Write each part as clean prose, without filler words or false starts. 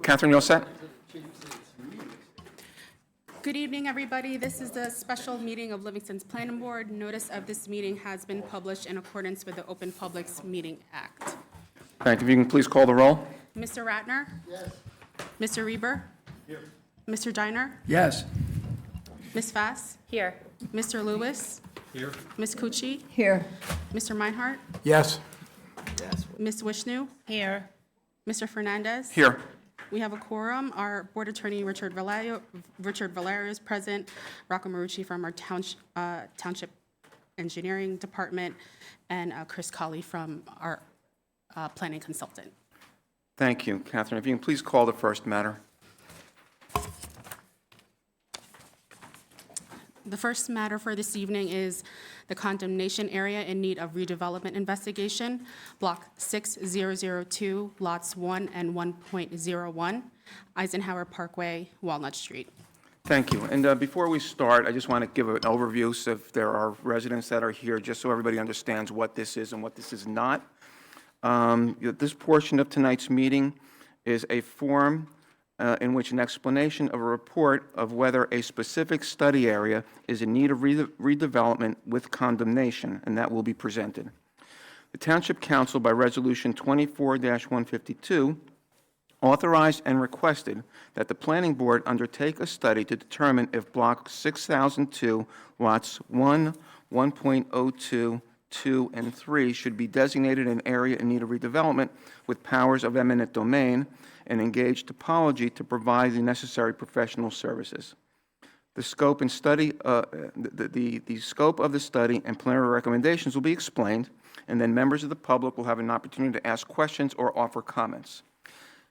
Catherine, you all set? Good evening, everybody. This is the special meeting of Livingston's Planning Board. Notice of this meeting has been published in accordance with the Open Publics Meeting Act. Thank you. If you can please call the roll. Mr. Ratner? Yes. Mr. Reber? Here. Mr. Diner? Yes. Ms. Fass? Here. Mr. Lewis? Here. Ms. Cucci? Here. Mr. Meinhardt? Yes. Ms. Wishnu? Here. Mr. Fernandez? Here. We have a quorum. Our Board Attorney, Richard Valerio is present, Rocco Marucci from our Township Engineering Department, and Chris Colley from our Planning Consultant. Thank you, Catherine. If you can please call the first matter. The first matter for this evening is the condemnation area in need of redevelopment investigation, Block 6002, Lots 1 and 1.01, Eisenhower Parkway, Walnut Street. Thank you. And before we start, I just want to give an overview so if there are residents that are here, just so everybody understands what this is and what this is not. This portion of tonight's meeting is a form in which an explanation of a report of whether a specific study area is in need of redevelopment with condemnation, and that will be presented. The Township Council, by Resolution 24-152, authorized and requested that the Planning Board undertake a study to determine if Block 6002, Lots 1, 1.02, 2, and 3 should be designated an area in need of redevelopment with powers of eminent domain and engage topology to provide the necessary professional services. The scope and study, the scope of the study and preliminary recommendations will be explained, and then members of the public will have an opportunity to ask questions or offer comments.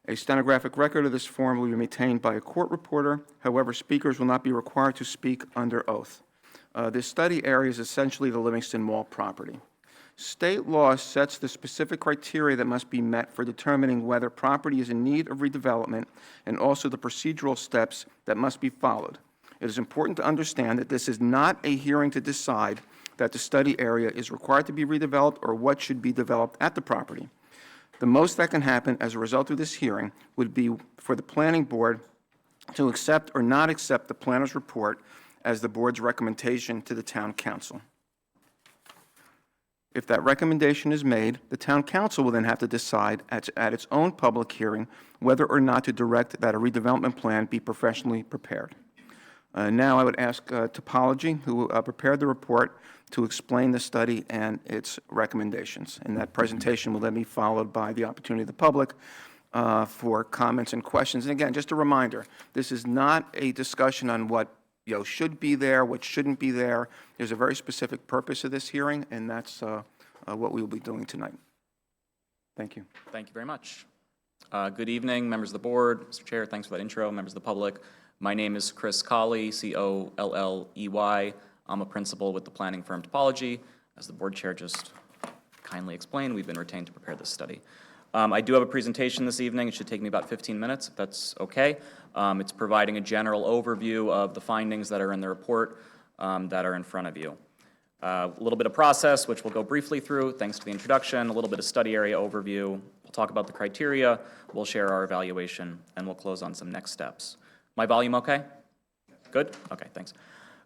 A stenographic record of this forum will be maintained by a court reporter. However, speakers will not be required to speak under oath. This study area is essentially the Livingston Mall property. State law sets the specific criteria that must be met for determining whether property is in need of redevelopment and also the procedural steps that must be followed. It is important to understand that this is not a hearing to decide that the study area is required to be redeveloped or what should be developed at the property. The most that can happen as a result of this hearing would be for the Planning Board to accept or not accept the planner's report as the board's recommendation to the Town Council. If that recommendation is made, the Town Council will then have to decide at its own public hearing whether or not to direct that a redevelopment plan be professionally prepared. Now I would ask Topology, who prepared the report, to explain the study and its recommendations. And that presentation will then be followed by the opportunity of the public for comments and questions. And again, just a reminder, this is not a discussion on what should be there, what shouldn't be there. There's a very specific purpose of this hearing, and that's what we will be doing tonight. Thank you. Thank you very much. Good evening, members of the board. Mr. Chair, thanks for that intro. Members of the public, my name is Chris Colley, C-O-L-L-E-Y. I'm a principal with the planning firm Topology. As the board chair just kindly explained, we've been retained to prepare this study. I do have a presentation this evening. It should take me about 15 minutes, if that's okay. It's providing a general overview of the findings that are in the report that are in front of you. A little bit of process, which we'll go briefly through, thanks to the introduction, a little bit of study area overview. We'll talk about the criteria, we'll share our evaluation, and we'll close on some next steps. My volume okay? Good? Okay, thanks.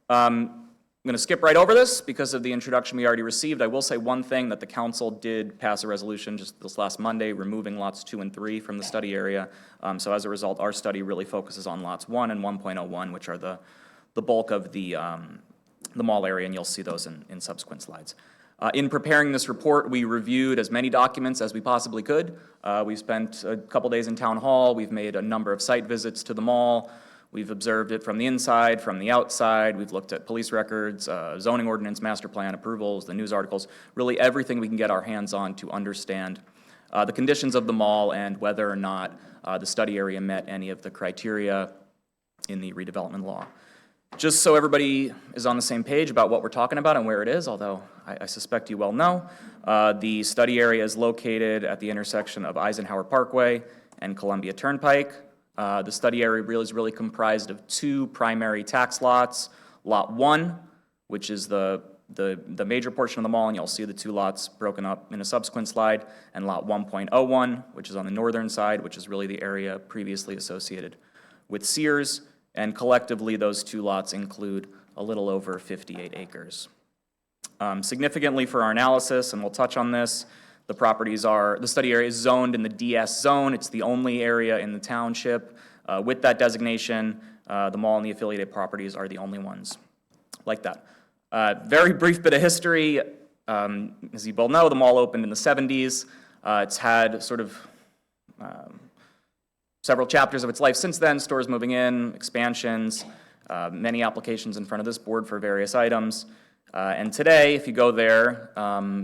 I'm going to skip right over this because of the introduction we already received. I will say one thing, that the council did pass a resolution just this last Monday removing lots 2 and 3 from the study area. So as a result, our study really focuses on lots 1 and 1.01, which are the bulk of the mall area, and you'll see those in subsequent slides. In preparing this report, we reviewed as many documents as we possibly could. We spent a couple days in town hall. We've made a number of site visits to the mall. We've observed it from the inside, from the outside. We've looked at police records, zoning ordinance, master plan approvals, the news articles, really everything we can get our hands on to understand the conditions of the mall and whether or not the study area met any of the criteria in the redevelopment law. Just so everybody is on the same page about what we're talking about and where it is, although I suspect you well know, the study area is located at the intersection of Eisenhower Parkway and Columbia Turnpike. The study area is really comprised of 2 primary tax lots. Lot 1, which is the the major portion of the mall, and you'll see the two lots broken up in a subsequent slide, and lot 1.01, which is on the northern side, which is really the area previously associated with Sears, and collectively, those two lots include a little over 58 acres. Significantly for our analysis, and we'll touch on this, the study area is zoned in the DS zone. It's the only area in the township with that designation. The mall and the affiliated properties are the only ones like that. Very brief bit of history. As you both know, the mall opened in the 70s. It's had sort of several chapters of its life since then, stores moving in, expansions, many applications in front of this board for various items. And today, if you go there,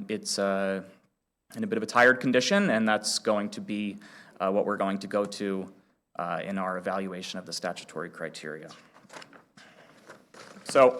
it's in a bit of a tired condition, and that's going to be what we're going to go to in our evaluation of the statutory criteria. So,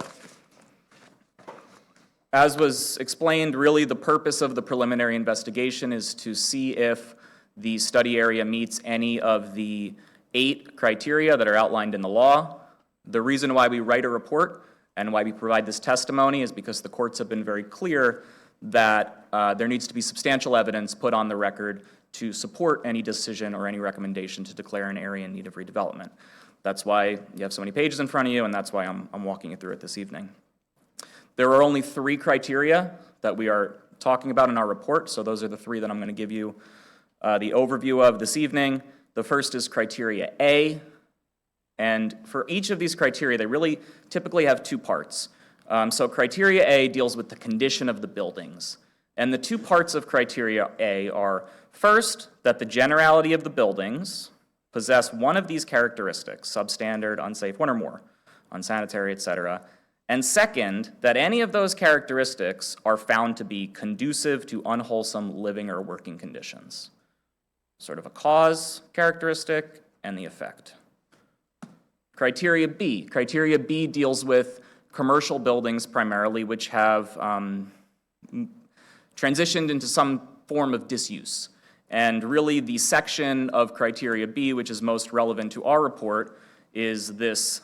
as was explained, really the purpose of the preliminary investigation is to see if the study area meets any of the 8 criteria that are outlined in the law. The reason why we write a report and why we provide this testimony is because the courts have been very clear that there needs to be substantial evidence put on the record to support any decision or any recommendation to declare an area in need of redevelopment. That's why you have so many pages in front of you, and that's why I'm walking you through it this evening. There are only 3 criteria that we are talking about in our report, so those are the 3 that I'm going to give you the overview of this evening. The first is criteria A, and for each of these criteria, they really typically have 2 parts. So criteria A deals with the condition of the buildings, and the 2 parts of criteria A are, first, that the generality of the buildings possess one of these characteristics, substandard, unsafe, one or more, unsanitary, etc., and second, that any of those characteristics are found to be conducive to unwholesome living or working conditions. Sort of a cause characteristic and the effect. Criteria B deals with commercial buildings primarily, which have transitioned into some form of disuse. And really the section of criteria B, which is most relevant to our report, is this,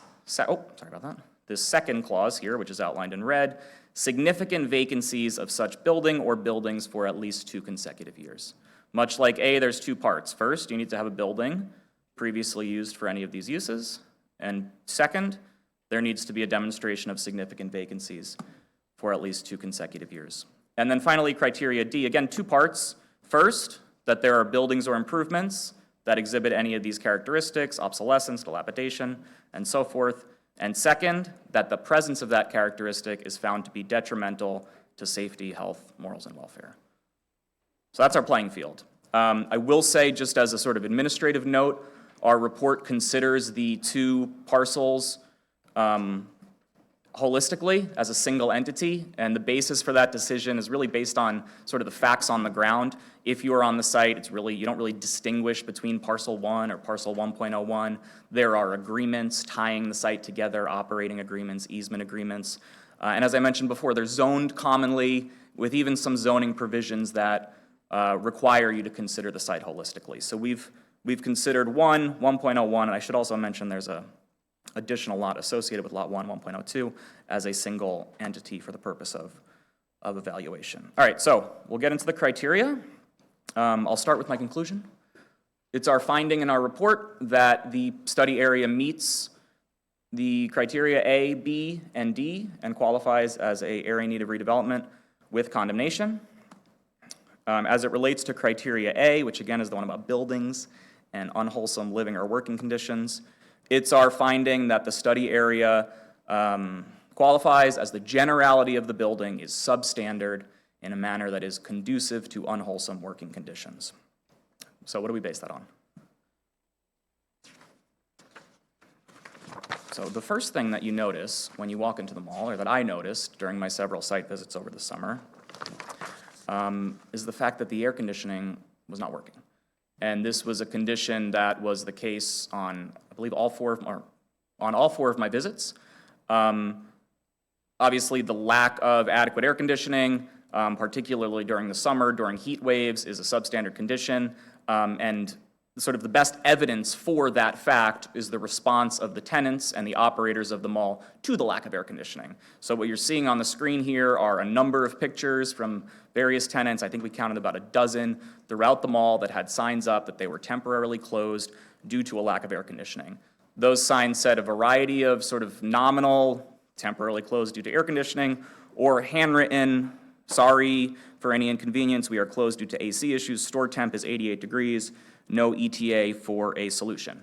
this second clause here, which is outlined in red, significant vacancies of such building or buildings for at least 2 consecutive years. Much like A, there's 2 parts. First, you need to have a building previously used for any of these uses. And second, there needs to be a demonstration of significant vacancies for at least 2 consecutive years. And then finally, criteria D, again, 2 parts. First, that there are buildings or improvements that exhibit any of these characteristics, obsolescence, dilapidation, and so forth. And second, that the presence of that characteristic is found to be detrimental to safety, health, morals, and welfare. So that's our playing field. I will say, just as a sort of administrative note, our report considers the 2 parcels holistically as a single entity, and the basis for that decision is really based on sort of the facts on the ground. If you are on the site, you don't really distinguish between parcel 1 or parcel 1.01. There are agreements tying the site together, operating agreements, easement agreements. And as I mentioned before, they're zoned commonly with even some zoning provisions that require you to consider the site holistically. So we've considered 1.01, and I should also mention there's a additional lot associated with lot 1.02, as a single entity for the purpose of evaluation. All right, so we'll get into the criteria. I'll start with my conclusion. It's our finding in our report that the study area meets the criteria A, B, and D and qualifies as an area in need of redevelopment with condemnation. As it relates to criteria A, which again is the one about buildings and unwholesome living or working conditions, it's our finding that the study area qualifies as the generality of the building is substandard in a manner that is conducive to unwholesome working conditions. So what do we base that on? So the first thing that you notice when you walk into the mall, or that I noticed during my several site visits over the summer, is the fact that the air conditioning was not working. And this was a condition that was the case on, I believe, all four of my visits. Obviously, the lack of adequate air conditioning, particularly during the summer, during heat waves, is a substandard condition. And sort of the best evidence for that fact is the response of the tenants and the operators of the mall to the lack of air conditioning. So what you're seeing on the screen here are a number of pictures from various tenants. I think we counted about a dozen throughout the mall that had signs up that they were temporarily closed due to a lack of air conditioning. Those signs said a variety of sort of nominal, temporarily closed due to air conditioning, or handwritten, sorry for any inconvenience, we are closed due to AC issues, store temp is 88 degrees, no ETA for a solution.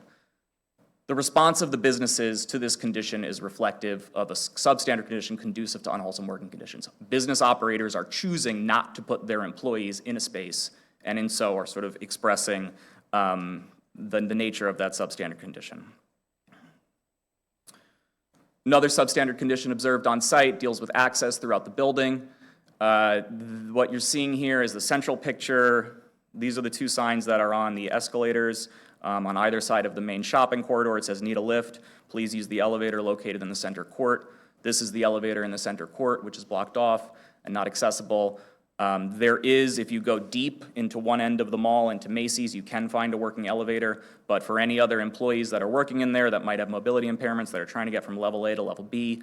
The response of the businesses to this condition is reflective of a substandard condition conducive to unwholesome working conditions. Business operators are choosing not to put their employees in a space, and in so are sort of expressing the nature of that substandard condition. Another substandard condition observed on site deals with access throughout the building. What you're seeing here is the central picture. These are the two signs that are on the escalators on either side of the main shopping corridor. It says, need a lift, please use the elevator located in the center court. This is the elevator in the center court, which is blocked off and not accessible. There is, if you go deep into one end of the mall, into Macy's, you can find a working elevator, but for any other employees that are working in there that might have mobility impairments that are trying to get from level A to level B,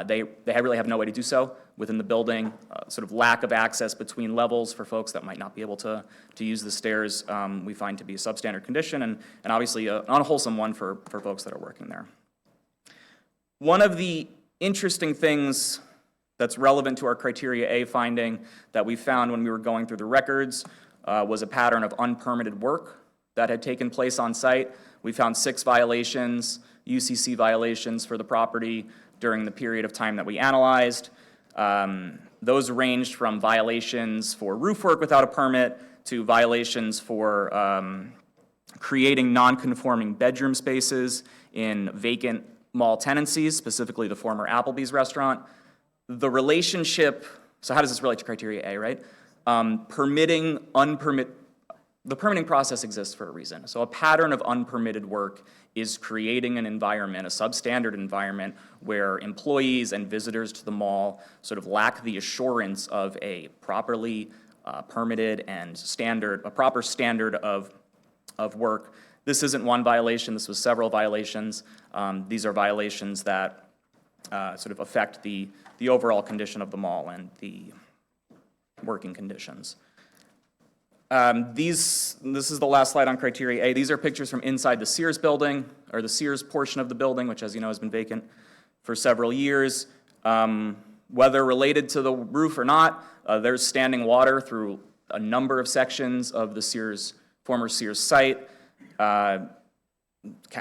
they really have no way to do so within the building. Sort of lack of access between levels for folks that might not be able to use the stairs, we find to be a substandard condition and obviously an unwholesome one for folks that are working there. One of the interesting things that's relevant to our criteria A finding that we found when we were going through the records was a pattern of unpermitted work that had taken place on site. We found 6 violations, UCC violations for the property during the period of time that we analyzed. Those ranged from violations for roof work without a permit to violations for creating non-conforming bedroom spaces in vacant mall tenancies, specifically the former Applebee's restaurant. The relationship, so how does this relate to criteria A, right? The permitting process exists for a reason. So a pattern of unpermitted work is creating an environment, a substandard environment, where employees and visitors to the mall sort of lack the assurance of a properly permitted and a proper standard of work. This isn't one violation, this was several violations. These are violations that sort of affect the overall condition of the mall and the working conditions. This is the last slide on criteria A. These are pictures from inside the Sears building, or the Sears portion of the building, which, as you know, has been vacant for several years. Whether related to the roof or not, there's standing water through a number of sections of the former Sears site.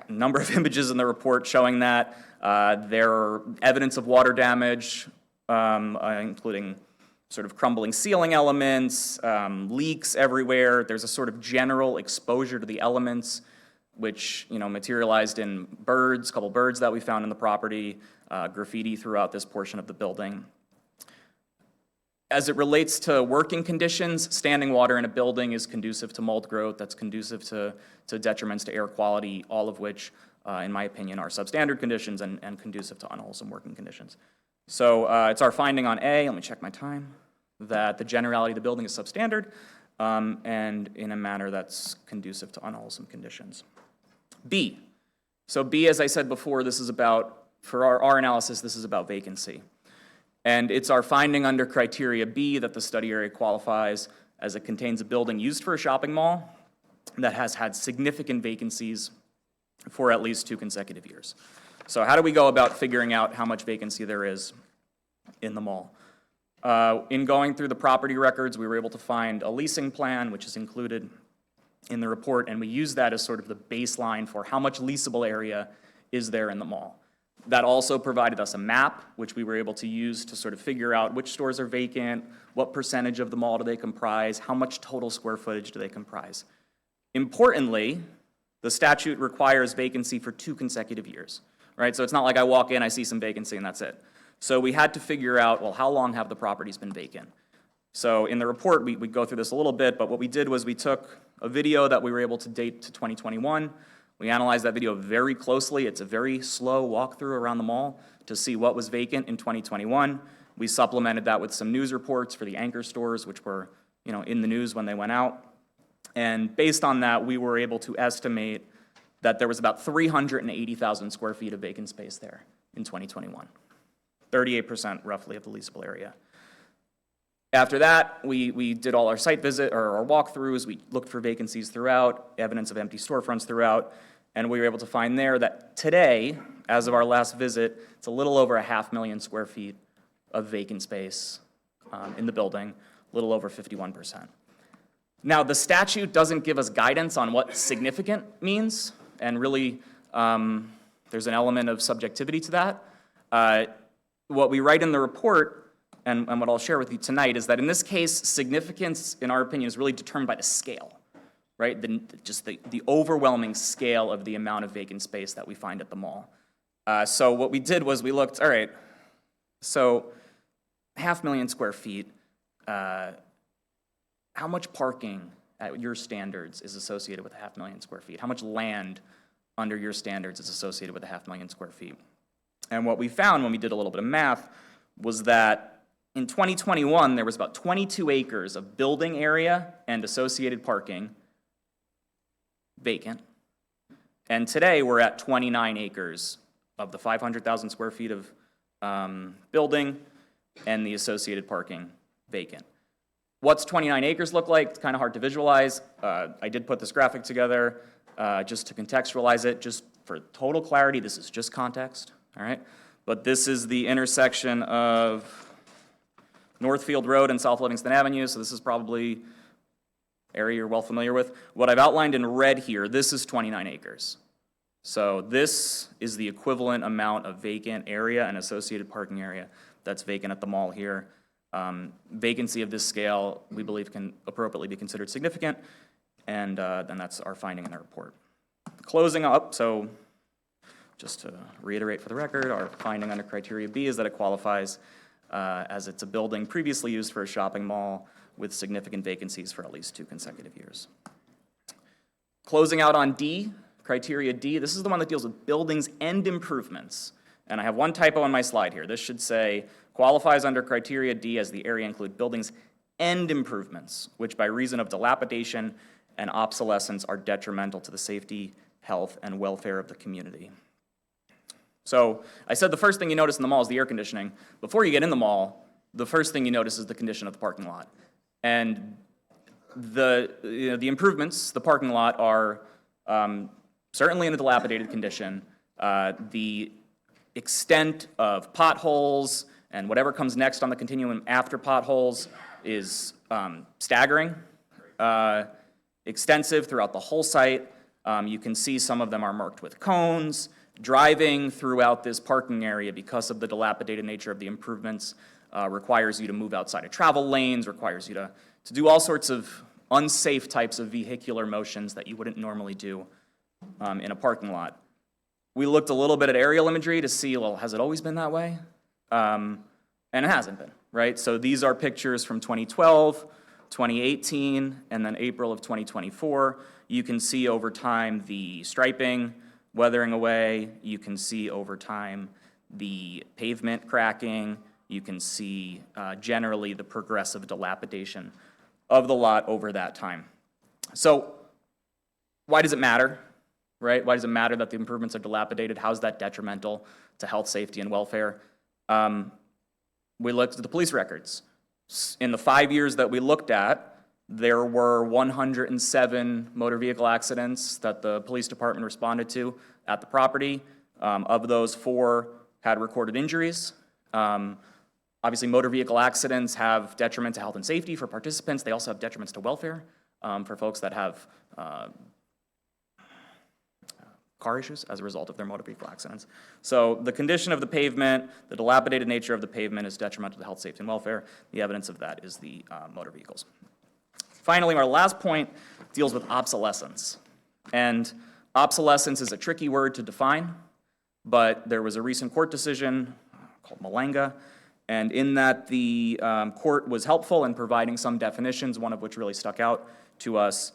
Number of images in the report showing that. There are evidence of water damage, including sort of crumbling ceiling elements, leaks everywhere. There's a sort of general exposure to the elements, which, you know, materialized in birds, a couple birds that we found in the property, graffiti throughout this portion of the building. As it relates to working conditions, standing water in a building is conducive to mold growth, that's conducive to detriments to air quality, all of which, in my opinion, are substandard conditions and conducive to unwholesome working conditions. So it's our finding on A, let me check my time, that the generality of the building is substandard and in a manner that's conducive to unwholesome conditions. B. So B, as I said before, this is about, for our analysis, this is about vacancy. And it's our finding under criteria B that the study area qualifies as it contains a building used for a shopping mall that has had significant vacancies for at least 2 consecutive years. So how do we go about figuring out how much vacancy there is in the mall? In going through the property records, we were able to find a leasing plan, which is included in the report, and we use that as sort of the baseline for how much leasable area is there in the mall. That also provided us a map, which we were able to use to sort of figure out which stores are vacant, what percentage of the mall do they comprise, how much total square footage do they comprise. Importantly, the statute requires vacancy for 2 consecutive years, right? So it's not like I walk in, I see some vacancy, and that's it. So we had to figure out, well, how long have the properties been vacant? So in the report, we go through this a little bit, but what we did was we took a video that we were able to date to 2021. We analyzed that video very closely. It's a very slow walkthrough around the mall to see what was vacant in 2021. We supplemented that with some news reports for the anchor stores, which were, you know, in the news when they went out. And based on that, we were able to estimate that there was about 380,000 square feet of vacant space there in 2021, 38% roughly of the leasable area. After that, we did all our site visit, or our walkthroughs, we looked for vacancies throughout, evidence of empty storefronts throughout, and we were able to find there that today, as of our last visit, it's a little over 500,000 square feet of vacant space in the building, a little over 51%. Now, the statute doesn't give us guidance on what significant means, and really, there's an element of subjectivity to that. What we write in the report, and what I'll share with you tonight, is that in this case, significance, in our opinion, is really determined by the scale, right? Just the overwhelming scale of the amount of vacant space that we find at the mall. So what we did was we looked, all right, so 500,000 square feet, how much parking at your standards is associated with 500,000 square feet? How much land under your standards is associated with 500,000 square feet? And what we found when we did a little bit of math was that in 2021, there was about 22 acres of building area and associated parking vacant. And today, we're at 29 acres of the 500,000 square feet of building and the associated parking vacant. What's 29 acres look like? It's kind of hard to visualize. I did put this graphic together just to contextualize it. Just for total clarity, this is just context, all right? But this is the intersection of Northfield Road and South Livingston Avenue, so this is probably area you're well familiar with. What I've outlined in red here, this is 29 acres. So this is the equivalent amount of vacant area and associated parking area that's vacant at the mall here. Vacancy of this scale, we believe, can appropriately be considered significant, and then that's our finding in the report. Closing up, so just to reiterate for the record, our finding under criteria B is that it qualifies as it's a building previously used for a shopping mall with significant vacancies for at least 2 consecutive years. Closing out on D, criteria D, this is the one that deals with buildings and improvements. And I have one typo on my slide here. This should say qualifies under criteria D as the area include buildings and improvements, which by reason of dilapidation and obsolescence are detrimental to the safety, health, and welfare of the community. So I said the first thing you notice in the mall is the air conditioning. Before you get in the mall, the first thing you notice is the condition of the parking lot. And the improvements, the parking lot, are certainly in a dilapidated condition. The extent of potholes and whatever comes next on the continuum after potholes is staggering, extensive throughout the whole site. You can see some of them are marked with cones. Driving throughout this parking area, because of the dilapidated nature of the improvements, requires you to move outside of travel lanes, requires you to do all sorts of unsafe types of vehicular motions that you wouldn't normally do in a parking lot. We looked a little bit at aerial imagery to see, well, has it always been that way? And it hasn't been, right? So these are pictures from 2012, 2018, and then April of 2024. You can see over time the striping weathering away. You can see over time the pavement cracking. You can see generally the progressive dilapidation of the lot over that time. So why does it matter, right? Why does it matter that the improvements are dilapidated? How is that detrimental to health, safety, and welfare? We looked at the police records. In the 5 years that we looked at, there were 107 motor vehicle accidents that the police department responded to at the property. Of those, 4 had recorded injuries. Obviously, motor vehicle accidents have detriment to health and safety for participants. They also have detriments to welfare for folks that have car issues as a result of their motor vehicle accidents. So the condition of the pavement, the dilapidated nature of the pavement is detrimental to health, safety, and welfare. The evidence of that is the motor vehicles. Finally, our last point deals with obsolescence. And obsolescence is a tricky word to define, but there was a recent court decision called Malanga, and in that the court was helpful in providing some definitions, one of which really stuck out to us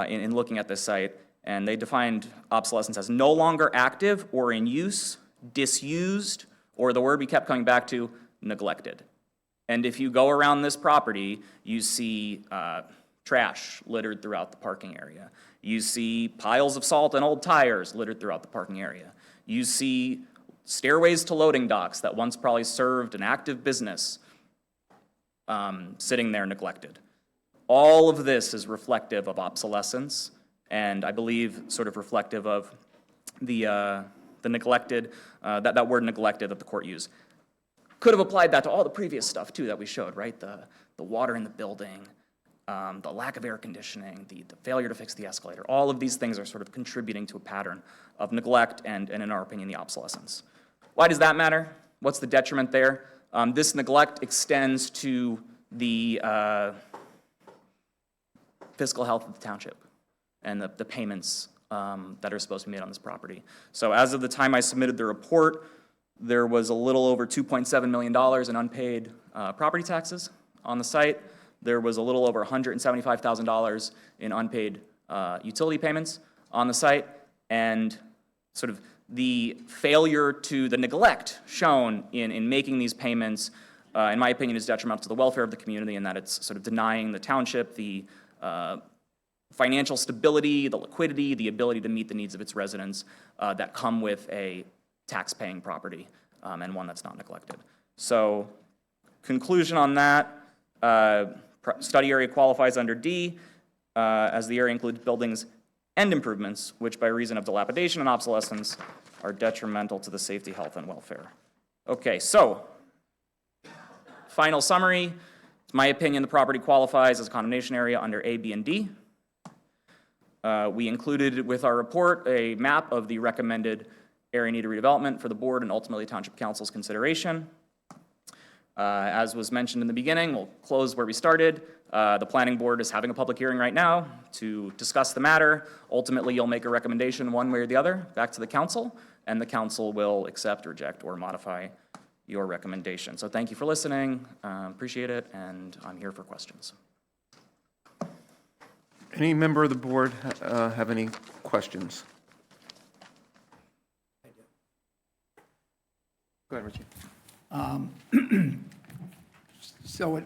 in looking at this site. And they defined obsolescence as no longer active or in use, disused, or the word we kept coming back to, neglected. And if you go around this property, you see trash littered throughout the parking area. You see piles of salt and old tires littered throughout the parking area. You see stairways to loading docks that once probably served an active business sitting there neglected. All of this is reflective of obsolescence, and I believe sort of reflective of the neglected, that word neglected that the court used. Could have applied that to all the previous stuff too that we showed, right? The water in the building, the lack of air conditioning, the failure to fix the escalator. All of these things are sort of contributing to a pattern of neglect and in our opinion, the obsolescence. Why does that matter? What's the detriment there? This neglect extends to the fiscal health of the township and the payments that are supposed to be made on this property. So as of the time I submitted the report, there was a little over $2.7 million in unpaid property taxes on the site. There was a little over $175,000 in unpaid utility payments on the site, and sort of the failure to the neglect shown in making these payments, in my opinion, is detrimental to the welfare of the community, and that it's sort of denying the township the financial stability, the liquidity, the ability to meet the needs of its residents that come with a tax-paying property and one that's not neglected. So, conclusion on that, study area qualifies under D as the area includes buildings and improvements which by reason of dilapidation and obsolescence are detrimental to the safety, health, and welfare. Okay, so, final summary. It's my opinion the property qualifies as a condemnation area under A, B, and D. We included with our report a map of the recommended area needed redevelopment for the board and ultimately Township Council's consideration. As was mentioned in the beginning, we'll close where we started. The planning board is having a public hearing right now to discuss the matter. Ultimately, you'll make a recommendation one way or the other back to the council, and the council will accept, reject, or modify your recommendation. So thank you for listening, appreciate it, and I'm here for questions. Any member of the board have any questions? Go ahead, Richie. So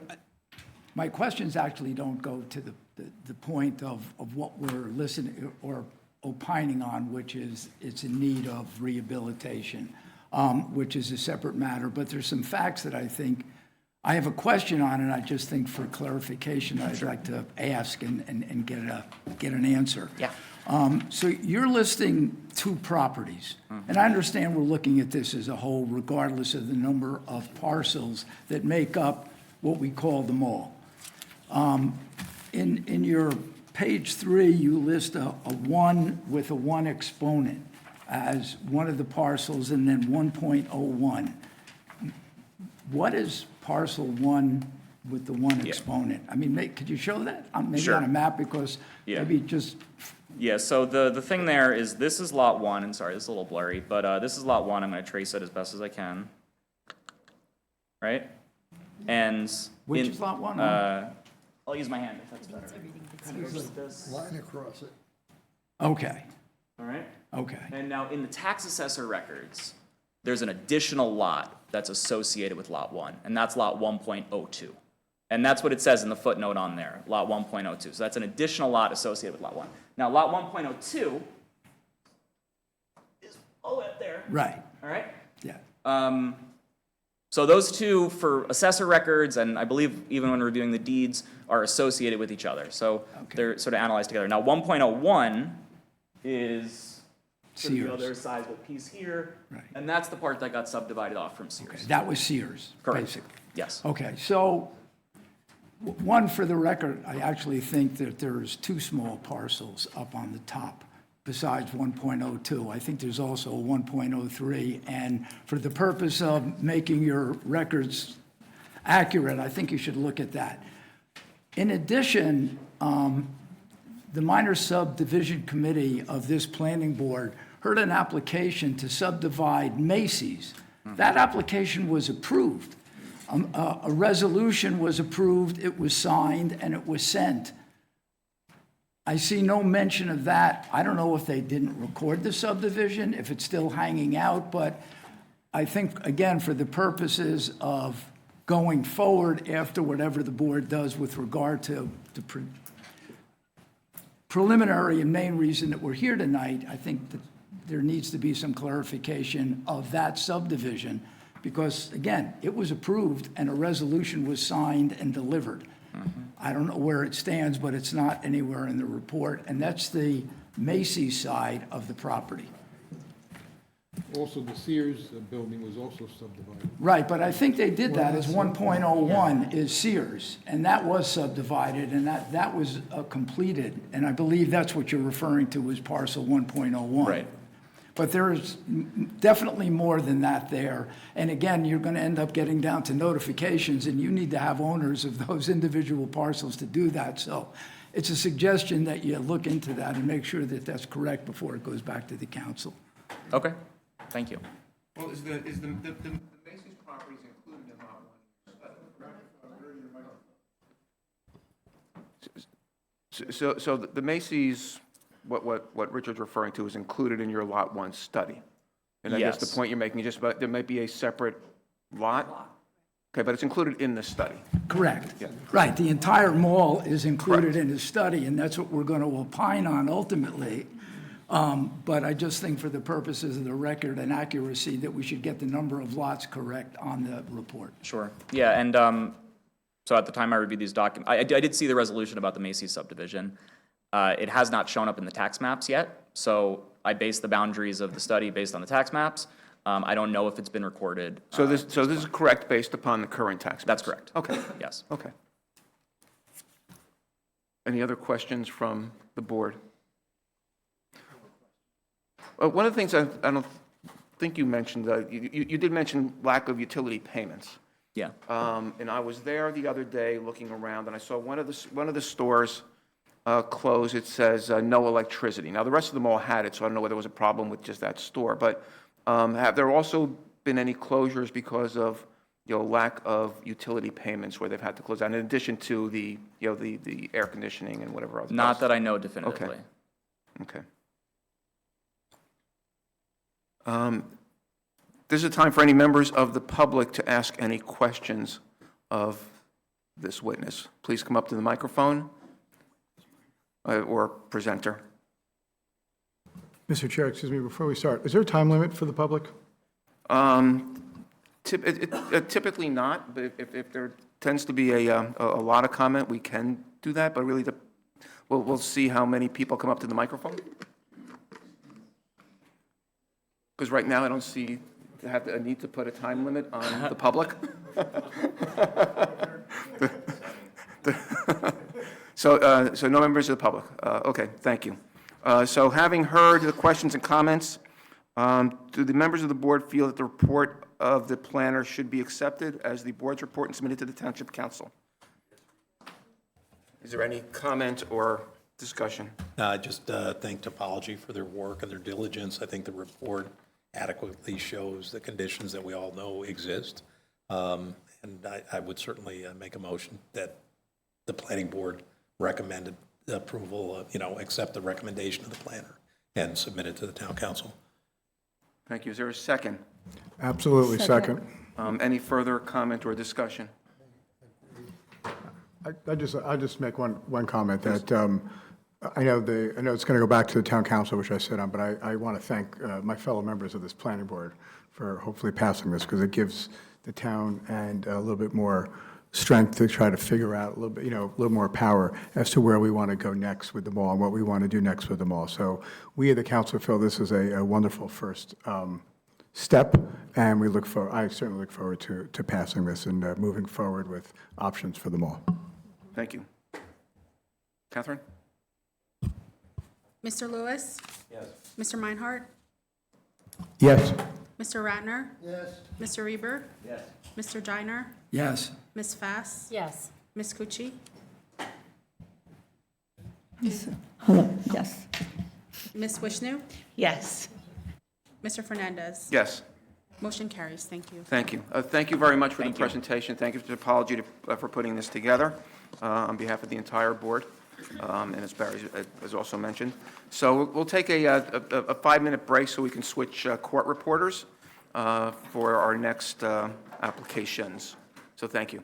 my questions actually don't go to the point of what we're listening or opining on, which is it's in need of rehabilitation, which is a separate matter. But there's some facts that I think I have a question on, and I just think for clarification, I'd like to ask and get an answer. Yeah. So you're listing two properties, and I understand we're looking at this as a whole, regardless of the number of parcels that make up what we call the mall. In your page 3, you list a 1 with a 1 exponent as one of the parcels, and then 1.01. What is parcel 1 with the 1 exponent? I mean, could you show that? Maybe Sure. on a map, because maybe just... Yeah, so the thing there is this is lot 1, and sorry, this is a little blurry, but this is lot 1. I'm going to trace it as best as I can. Right? And Which is lot 1? I'll use my hand if that's better. Line across it. Okay, All right? okay. And now in the tax assessor records, there's an additional lot that's associated with lot 1, and that's lot 1.02. And that's what it says in the footnote on there, lot 1.02. So that's an additional lot associated with lot 1. Now, lot 1.02 is all the way up there, Right, all right? yeah. So those two, for assessor records, and I believe even when reviewing the deeds, are associated with each other. So they're sort of analyzed together. Now, 1.01 is sort of the Sears. other sizable piece here, Right. and that's the part that got subdivided off from Sears. Okay, that was Sears, Correct. basically. Yes. Okay, so, one, for the record, I actually think that there's 2 small parcels up on the top besides 1.02. I think there's also a 1.03, and for the purpose of making your records accurate, I think you should look at that. In addition, the minor subdivision committee of this planning board heard an application to subdivide Macy's. That application was approved. A resolution was approved, it was signed, and it was sent. I see no mention of that. I don't know if they didn't record the subdivision, if it's still hanging out, but I think, again, for the purposes of going forward after whatever the board does with regard to preliminary and main reason that we're here tonight, I think that there needs to be some clarification of that subdivision, because, again, it was approved and a resolution was signed and delivered. I don't know where it stands, but it's not anywhere in the report, and that's the Macy's side of the property. Also, the Sears building was also subdivided. Right, but I think they did that as 1.01 is Sears, and that was subdivided, and that was completed, and I believe that's what you're referring to as parcel 1.01. Right. But there is definitely more than that there. And again, you're going to end up getting down to notifications, and you need to have owners of those individual parcels to do that. So it's a suggestion that you look into that and make sure that that's correct before it goes back to the council. Okay, thank you. Well, is the Macy's properties included in Lot 1? So the Macy's, what Richard's referring to is included in your Lot 1 study? And I guess the Yes. point you're making is just about, there might be a separate lot? Okay, but it's included in the study. Correct. Yeah. Right, the entire mall is included in his study, and that's what we're going to opine on ultimately. But I just think for the purposes of the record and accuracy, that we should get the number of lots correct on the report. Sure. Yeah, and so at the time I reviewed these documents, I did see the resolution about the Macy's subdivision. It has not shown up in the tax maps yet, so I based the boundaries of the study based on the tax maps. I don't know if it's been recorded. So this is correct based upon the current tax? That's maps? correct. Okay, Yes. okay. Any other questions from the board? One of the things I don't think you mentioned, you did mention lack of utility payments. Yeah. And I was there the other day looking around, and I saw one of the stores close. It says no electricity. Now, the rest of the mall had it, so I don't know whether there was a problem with just that store. But have there also been any closures because of, lack of utility payments where they've had to close down, in addition to the air conditioning and whatever else? Not that I know definitively. Okay. This is a time for any members of the public to ask any questions of this witness. Please come up to the microphone or presenter. Mr. Chair, excuse me, before we start, is there a time limit for the public? Typically not, but if there tends to be a lot of comment, we can do that, but really we'll see how many people come up to the microphone. Because right now I don't see a need to put a time limit on the public. So no members of the public. Okay, thank you. So having heard the questions and comments, do the members of the board feel that the report of the planner should be accepted as the board's report and submitted to the Township Council? Is there any comment or discussion? I just thank Topology for their work and their diligence. I think the report adequately shows the conditions that we all know exist. And I would certainly make a motion that the planning board recommended approval, accept the recommendation of the planner and submit it to the town council. Thank you. Is there a second? Absolutely, second. Any further comment or discussion? I'll just make one comment that I know it's going to go back to the town council, which I sit on, but I want to thank my fellow members of this planning board for hopefully passing this, because it gives the town and a little bit more strength to try to figure out a little more power as to where we want to go next with the mall and what we want to do next with the mall. So we at the council feel this is a wonderful first step, and I certainly look forward to passing this and moving forward with options for the mall. Thank you. Catherine? Mr. Lewis? Yes. Mr. Meinhardt? Yes. Mr. Ratner? Yes. Mr. Reber? Yes. Mr. Jyner? Yes. Ms. Fass? Yes. Ms. Cucci? Hello, yes. Ms. Wishnu? Yes. Mr. Fernandez? Yes. Motion carries. Thank you. Thank you. Thank you very much for the Thank you. presentation. Thank you to Topology for putting this together on behalf of the entire board, and as Barry has also mentioned. So we'll take a 5-minute break so we can switch court reporters for our next applications. So thank you.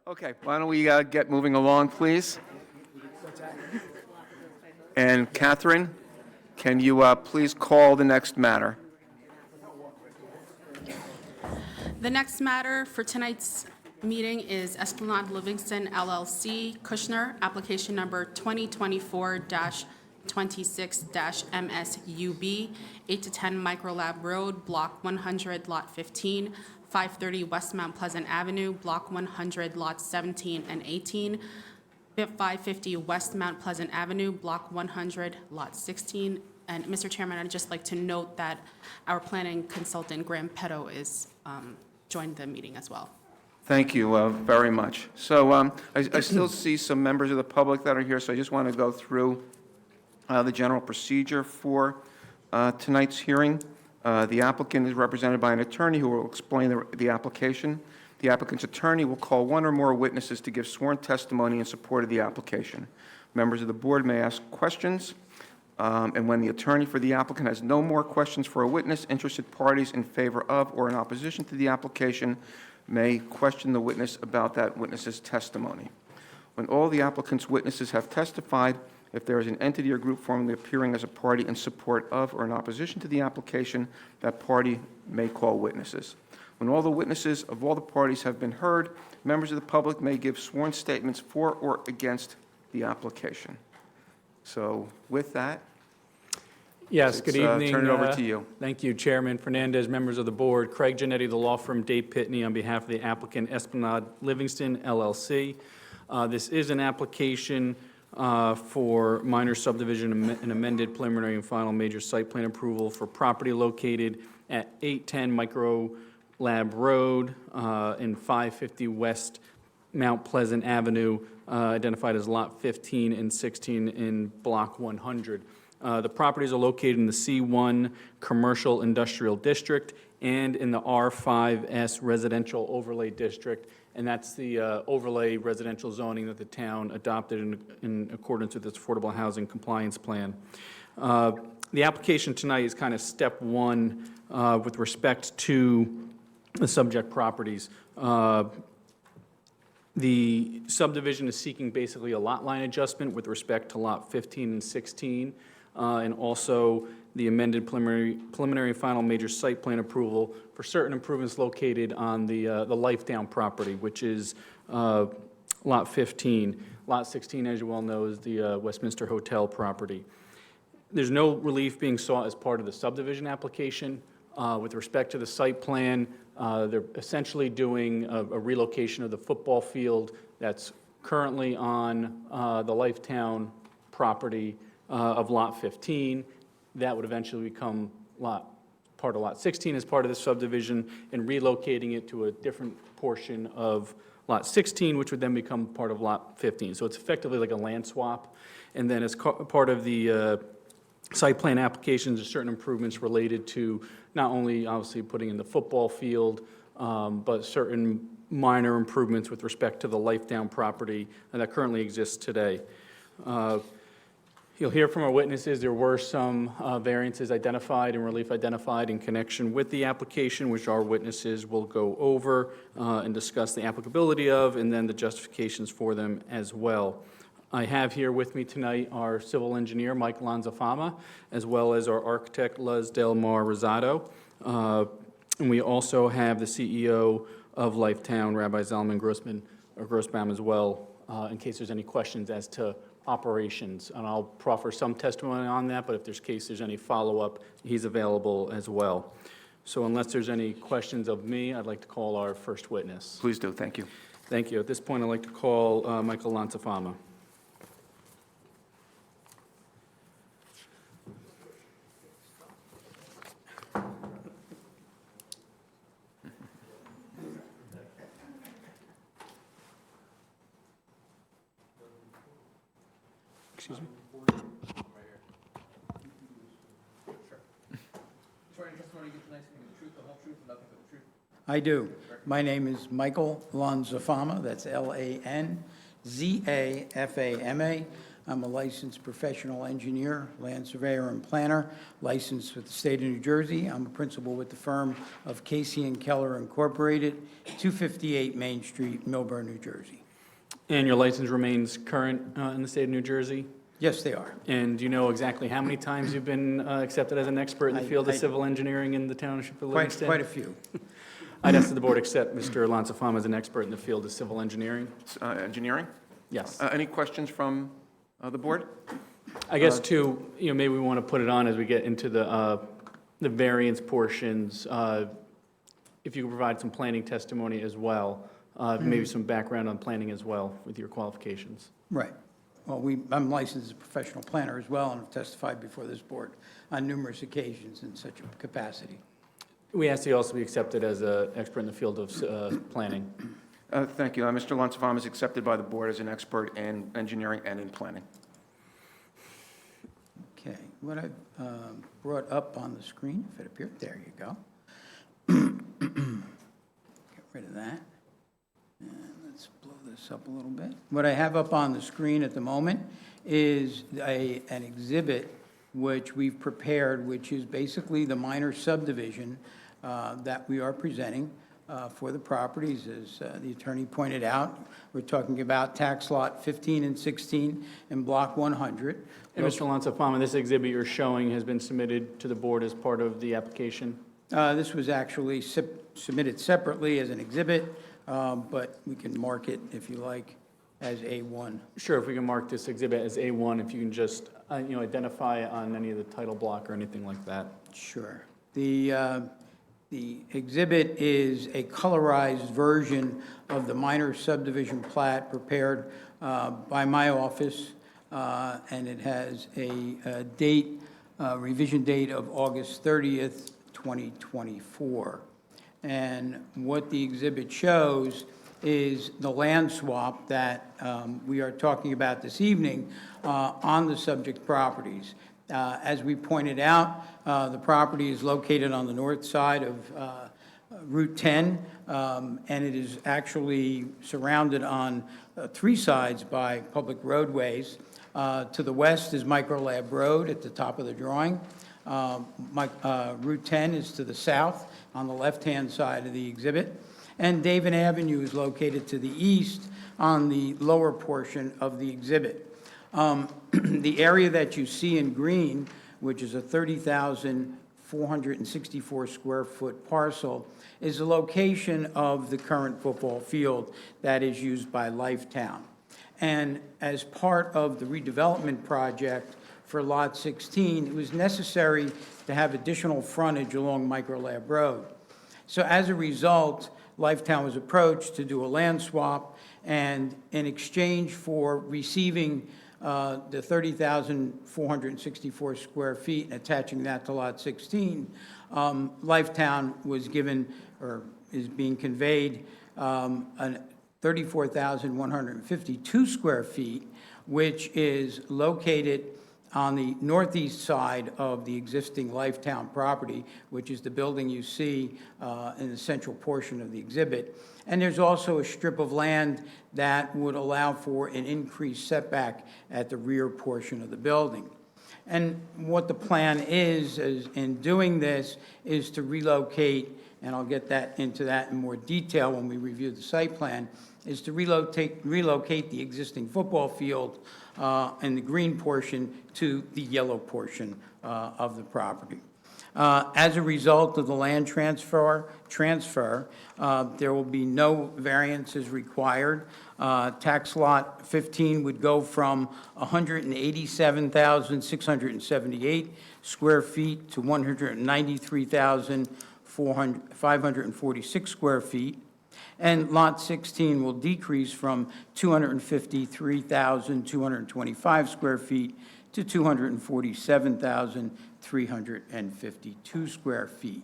Okay, why don't we get moving along, please? And Catherine, can you please call the next matter? The next matter for tonight's meeting is Esplanade Livingston LLC, Kushner, application number 2024-26-MSUB, 8 to 10 Microlab Road, Block 100, Lot 15, 530 West Mount Pleasant Avenue, Block 100, Lots 17 and 18, 550 West Mount Pleasant Avenue, Block 100, Lot 16. And Mr. Chairman, I'd just like to note that our planning consultant, Graham Petto, is joined the meeting as well. Thank you very much. So I still see some members of the public that are here, so I just want to go through the general procedure for tonight's hearing. The applicant is represented by an attorney who will explain the application. The applicant's attorney will call one or more witnesses to give sworn testimony in support of the application. Members of the board may ask questions, and when the attorney for the applicant has no more questions for a witness, interested parties in favor of or in opposition to the application may question the witness about that witness's testimony. When all the applicant's witnesses have testified, if there is an entity or group formally appearing as a party in support of or in opposition to the application, that party may call witnesses. When all the witnesses of all the parties have been heard, members of the public may give sworn statements for or against the application. So with that, Yes, good evening. turn it over to you. Thank you, Chairman Fernandez, members of the board. Craig Genetti, the law firm Dave Pitney, on behalf of the applicant Esplanade Livingston LLC. This is an application for minor subdivision and amended preliminary and final major site plan approval for property located at 810 Micro Lab Road and 550 West Mount Pleasant Avenue, identified as Lot 15 and 16 in Block 100. The properties are located in the C1 Commercial Industrial District and in the R5S Residential Overlay District, and that's the overlay residential zoning that the town adopted in accordance with its Affordable Housing Compliance Plan. The application tonight is kind of step one with respect to the subject properties. The subdivision is seeking basically a lot line adjustment with respect to Lot 15 and 16, and also the amended preliminary and final major site plan approval for certain improvements located on the Lifedown property, which is Lot 15. Lot 16, as you well know, is the Westminster Hotel property. There's no relief being sought as part of the subdivision application. With respect to the site plan, they're essentially doing a relocation of the football field that's currently on the Lifetown property of Lot 15. That would eventually become part of Lot 16 as part of the subdivision, and relocating it to a different portion of Lot 16, which would then become part of Lot 15. So it's effectively like a land swap. And then as part of the site plan applications, there's certain improvements related to not only obviously putting in the football field, but certain minor improvements with respect to the Lifedown property that currently exists today. You'll hear from our witnesses, there were some variances identified and relief identified in connection with the application, which our witnesses will go over and discuss the applicability of, and then the justifications for them as well. I have here with me tonight our civil engineer, Mike Lanzafama, as well as our architect, Les Del Mar Rosado. And we also have the CEO of Lifetown, Rabbi Zalman Grossbaum as well, in case there's any questions as to operations. And I'll proffer some testimony on that, but if there's any follow-up, he's available as well. So unless there's any questions of me, I'd like to call our first witness. Please do, thank you. Thank you. At this point, I'd like to call Michael Lanzafama. Excuse me? I do. My name is Michael Lanzafama, that's Lanzafama. I'm a licensed professional engineer, land surveyor, and planner, licensed with the state of New Jersey. I'm a principal with the firm of Casey and Keller Incorporated, 258 Main Street, Millburn, New Jersey. And your license remains current in the state of New Jersey? Yes, they are. And do you know exactly how many times you've been accepted as an expert in the field of I- civil engineering in the township of Quite Livingston? a few. I'd ask that the board accept Mr. Lansafama as an expert in the field of civil engineering. Engineering? Yes. Any questions from the board? I guess too, maybe we want to put it on as we get into the variance portions. If you could provide some planning testimony as well, maybe some background on planning as well with your qualifications. Right. Well, I'm licensed as a professional planner as well, and have testified before this board on numerous occasions in such a capacity. We ask you also be accepted as an expert in the field of planning. Thank you. Mr. Lansafama is accepted by the board as an expert in engineering and in planning. Okay, what I brought up on the screen, if it appeared, there you go. Get rid of that. And let's blow this up a little bit. What I have up on the screen at the moment is an exhibit which we've prepared, which is basically the minor subdivision that we are presenting for the properties. As the attorney pointed out, we're talking about tax lot 15 and 16 in block 100. And Mr. Lansafama, this exhibit you're showing has been submitted to the board as part of the application? This was actually submitted separately as an exhibit, but we can mark it, if you like, as A1. Sure, if we can mark this exhibit as A1, if you can just, identify on any of the title block or anything like that. Sure. The exhibit is a colorized version of the minor subdivision plat prepared by my office, and it has a date, revision date of August 30th, 2024. And what the exhibit shows is the land swap that we are talking about this evening on the subject properties. As we pointed out, the property is located on the north side of Route 10, and it is actually surrounded on three sides by public roadways. To the west is Microlab Road at the top of the drawing. Route 10 is to the south on the left-hand side of the exhibit. And David Avenue is located to the east on the lower portion of the exhibit. The area that you see in green, which is a 30,464 square foot parcel, is the location of the current football field that is used by Lifetown. And as part of the redevelopment project for Lot 16, it was necessary to have additional frontage along Microlab Road. So as a result, Lifetown was approached to do a land swap, and in exchange for receiving the 30,464 square feet and attaching that to Lot 16, Lifetown was given, or is being conveyed, 34,152 square feet, which is located on the northeast side of the existing Lifetown property, which is the building you see in the central portion of the exhibit. And there's also a strip of land that would allow for an increased setback at the rear portion of the building. And what the plan is in doing this is to relocate, and I'll get into that in more detail when we review the site plan, is to relocate the existing football field and the green portion to the yellow portion of the property. As a result of the land transfer, there will be no variances required. Tax lot 15 would go from 187,678 square feet to 193,546 square feet. And lot 16 will decrease from 253,225 square feet to 247,352 square feet.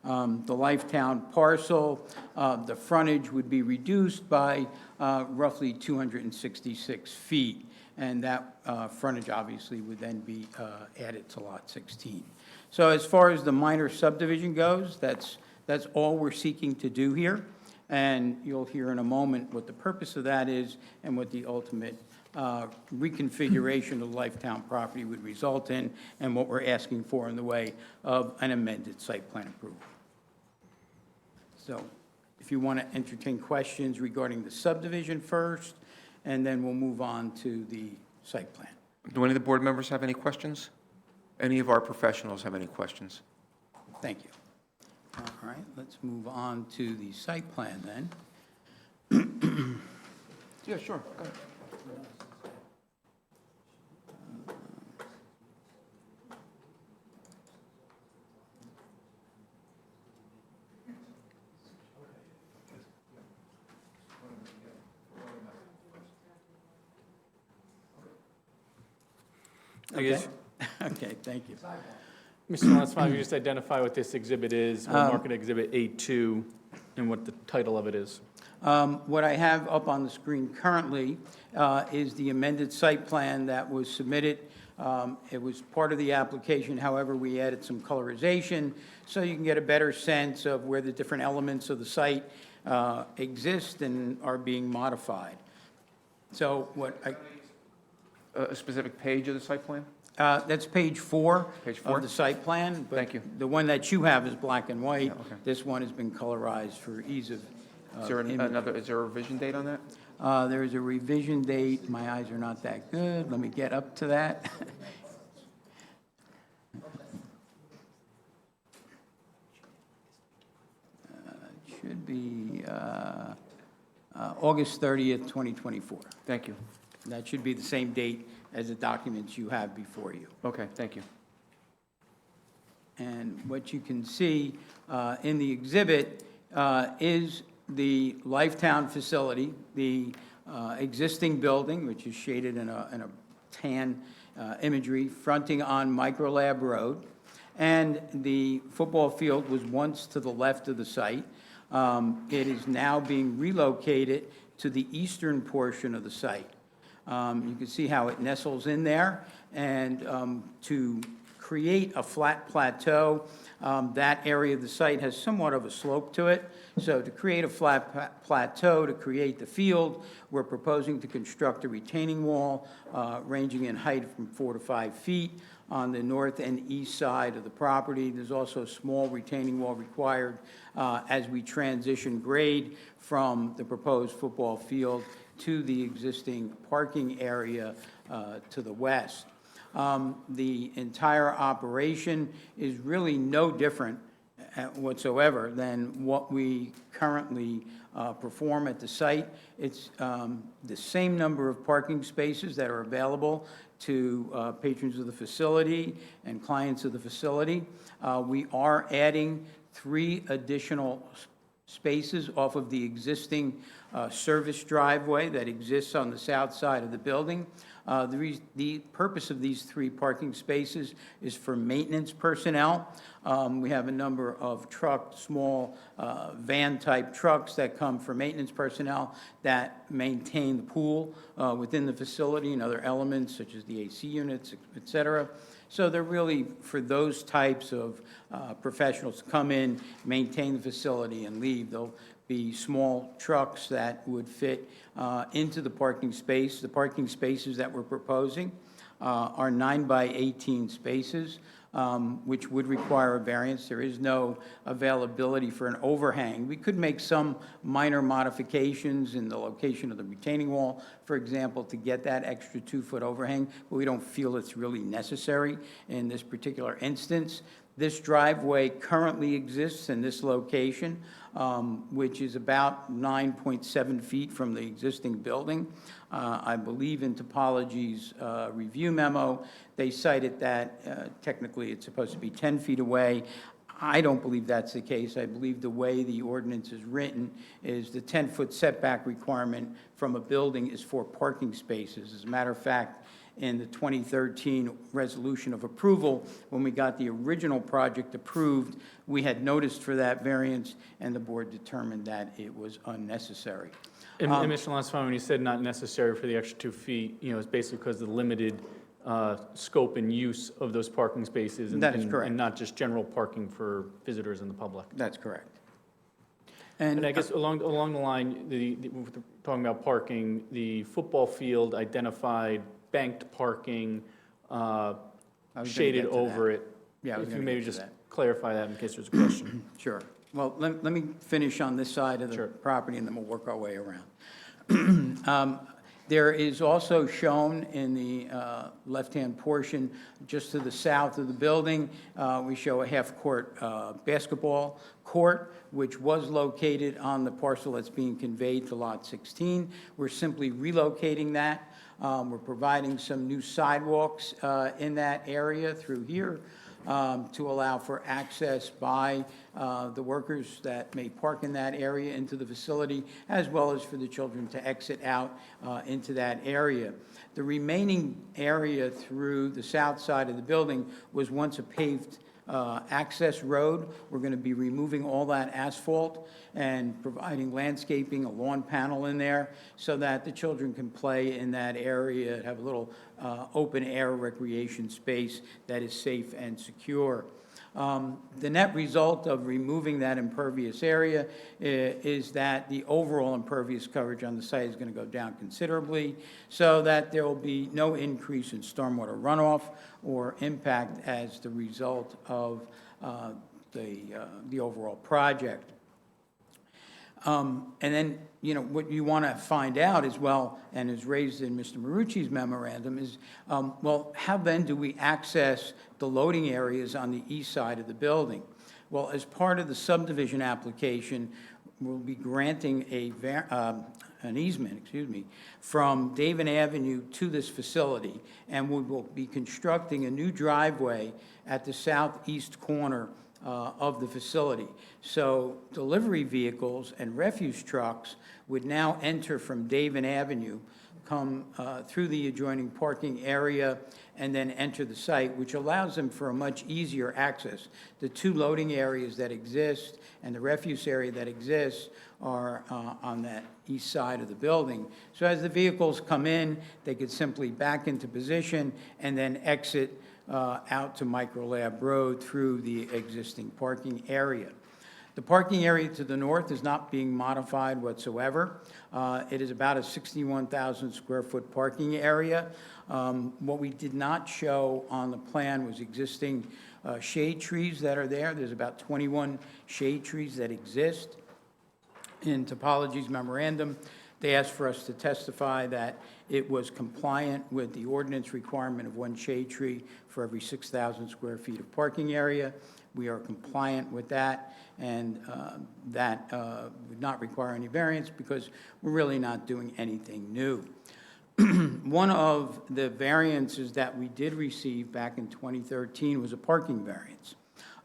The Lifetown parcel, the frontage would be reduced by roughly 266 feet, and that frontage obviously would then be added to lot 16. So as far as the minor subdivision goes, that's all we're seeking to do here. And you'll hear in a moment what the purpose of that is and what the ultimate reconfiguration of the Lifetown property would result in, and what we're asking for in the way of an amended site plan approval. So if you want to entertain questions regarding the subdivision first, and then we'll move on to the site plan. Do any of the board members have any questions? Any of our professionals have any questions? Thank you. All right, let's move on to the site plan then. Yeah, sure. Go ahead. I guess, Okay, thank you. Mr. Lonsfeld, you just identify what this exhibit is, we'll mark it Exhibit A2, and what the title of it is. What I have up on the screen currently is the amended site plan that was submitted. It was part of the application, however, we added some colorization so you can get a better sense of where the different elements of the site exist and are being modified. So what I... A specific page of the site plan? That's page 4 Page 4? of the site plan. but Thank you. The one that you have is black and white. okay. This one has been colorized for ease of Is there image. is there a revision date on that? There is a revision date. My eyes are not that good. Let me get up to that. It should be August 30th, 2024. Thank you. That should be the same date as the documents you have before you. Okay, thank you. And what you can see in the exhibit is the Lifetown facility, the existing building, which is shaded in a tan imagery, fronting on Microlab Road. And the football field was once to the left of the site. It is now being relocated to the eastern portion of the site. You can see how it nestles in there, and to create a flat plateau, that area of the site has somewhat of a slope to it. So to create a flat plateau, to create the field, we're proposing to construct a retaining wall ranging in height from 4 to 5 feet on the north and east side of the property. There's also a small retaining wall required as we transition grade from the proposed football field to the existing parking area to the west. The entire operation is really no different whatsoever than what we currently perform at the site. It's the same number of parking spaces that are available to patrons of the facility and clients of the facility. We are adding 3 additional spaces off of the existing service driveway that exists on the south side of the building. The purpose of these 3 parking spaces is for maintenance personnel. We have a number of small van-type trucks that come for maintenance personnel that maintain the pool within the facility and other elements such as the AC units, et cetera. So they're really for those types of professionals to come in, maintain the facility, and leave. They'll be small trucks that would fit into the parking space. The parking spaces that we're proposing are 9 by 18 spaces, which would require a variance. There is no availability for an overhang. We could make some minor modifications in the location of the retaining wall, for example, to get that extra 2-foot overhang, but we don't feel it's really necessary in this particular instance. This driveway currently exists in this location, which is about 9.7 feet from the existing building. I believe in Topology's review memo, they cited that technically it's supposed to be 10 feet away. I don't believe that's the case. I believe the way the ordinance is written is the 10-foot setback requirement from a building is for parking spaces. As a matter of fact, in the 2013 resolution of approval, when we got the original project approved, we had noticed for that variance, and the board determined that it was unnecessary. And Mr. Lonsfeld, when you said not necessary for the extra 2 feet, it's basically because of the limited scope and use of those parking spaces. That is correct. And not just general parking for visitors and the public. That's correct. And I guess along the line, with talking about parking, the football field identified banked parking, I was gonna shaded get to over that. it. Yeah, I was If you gonna maybe get to just that. clarify that in case there's a question. Sure. Well, let me finish on this side of the Sure. property, and then we'll work our way around. There is also shown in the left-hand portion, just to the south of the building, we show a half-court basketball court, which was located on the parcel that's being conveyed to Lot 16. We're simply relocating that. We're providing some new sidewalks in that area through here to allow for access by the workers that may park in that area into the facility, as well as for the children to exit out into that area. The remaining area through the south side of the building was once a paved access road. We're going to be removing all that asphalt and providing landscaping, a lawn panel in there, so that the children can play in that area, have a little open-air recreation space that is safe and secure. The net result of removing that impervious area is that the overall impervious coverage on the site is going to go down considerably, so that there will be no increase in stormwater runoff or impact as the result of the overall project. And then, you know, what you want to find out as well, and is raised in Mr. Marucci's memorandum, is, well, how then do we access the loading areas on the east side of the building? Well, as part of the subdivision application, we'll be granting an easement, from David Avenue to this facility, and we will be constructing a new driveway at the southeast corner of the facility. So delivery vehicles and refuse trucks would now enter from David Avenue, come through the adjoining parking area, and then enter the site, which allows them for a much easier access. The two loading areas that exist and the refuse area that exists are on that east side of the building. So as the vehicles come in, they could simply back into position and then exit out to Microlab Road through the existing parking area. The parking area to the north is not being modified whatsoever. It is about a 61,000 square foot parking area. What we did not show on the plan was existing shade trees that are there. There's about 21 shade trees that exist. In Topology's memorandum, they asked for us to testify that it was compliant with the ordinance requirement of one shade tree for every 6,000 square feet of parking area. We are compliant with that, and that would not require any variance because we're really not doing anything new. One of the variances that we did receive back in 2013 was a parking variance.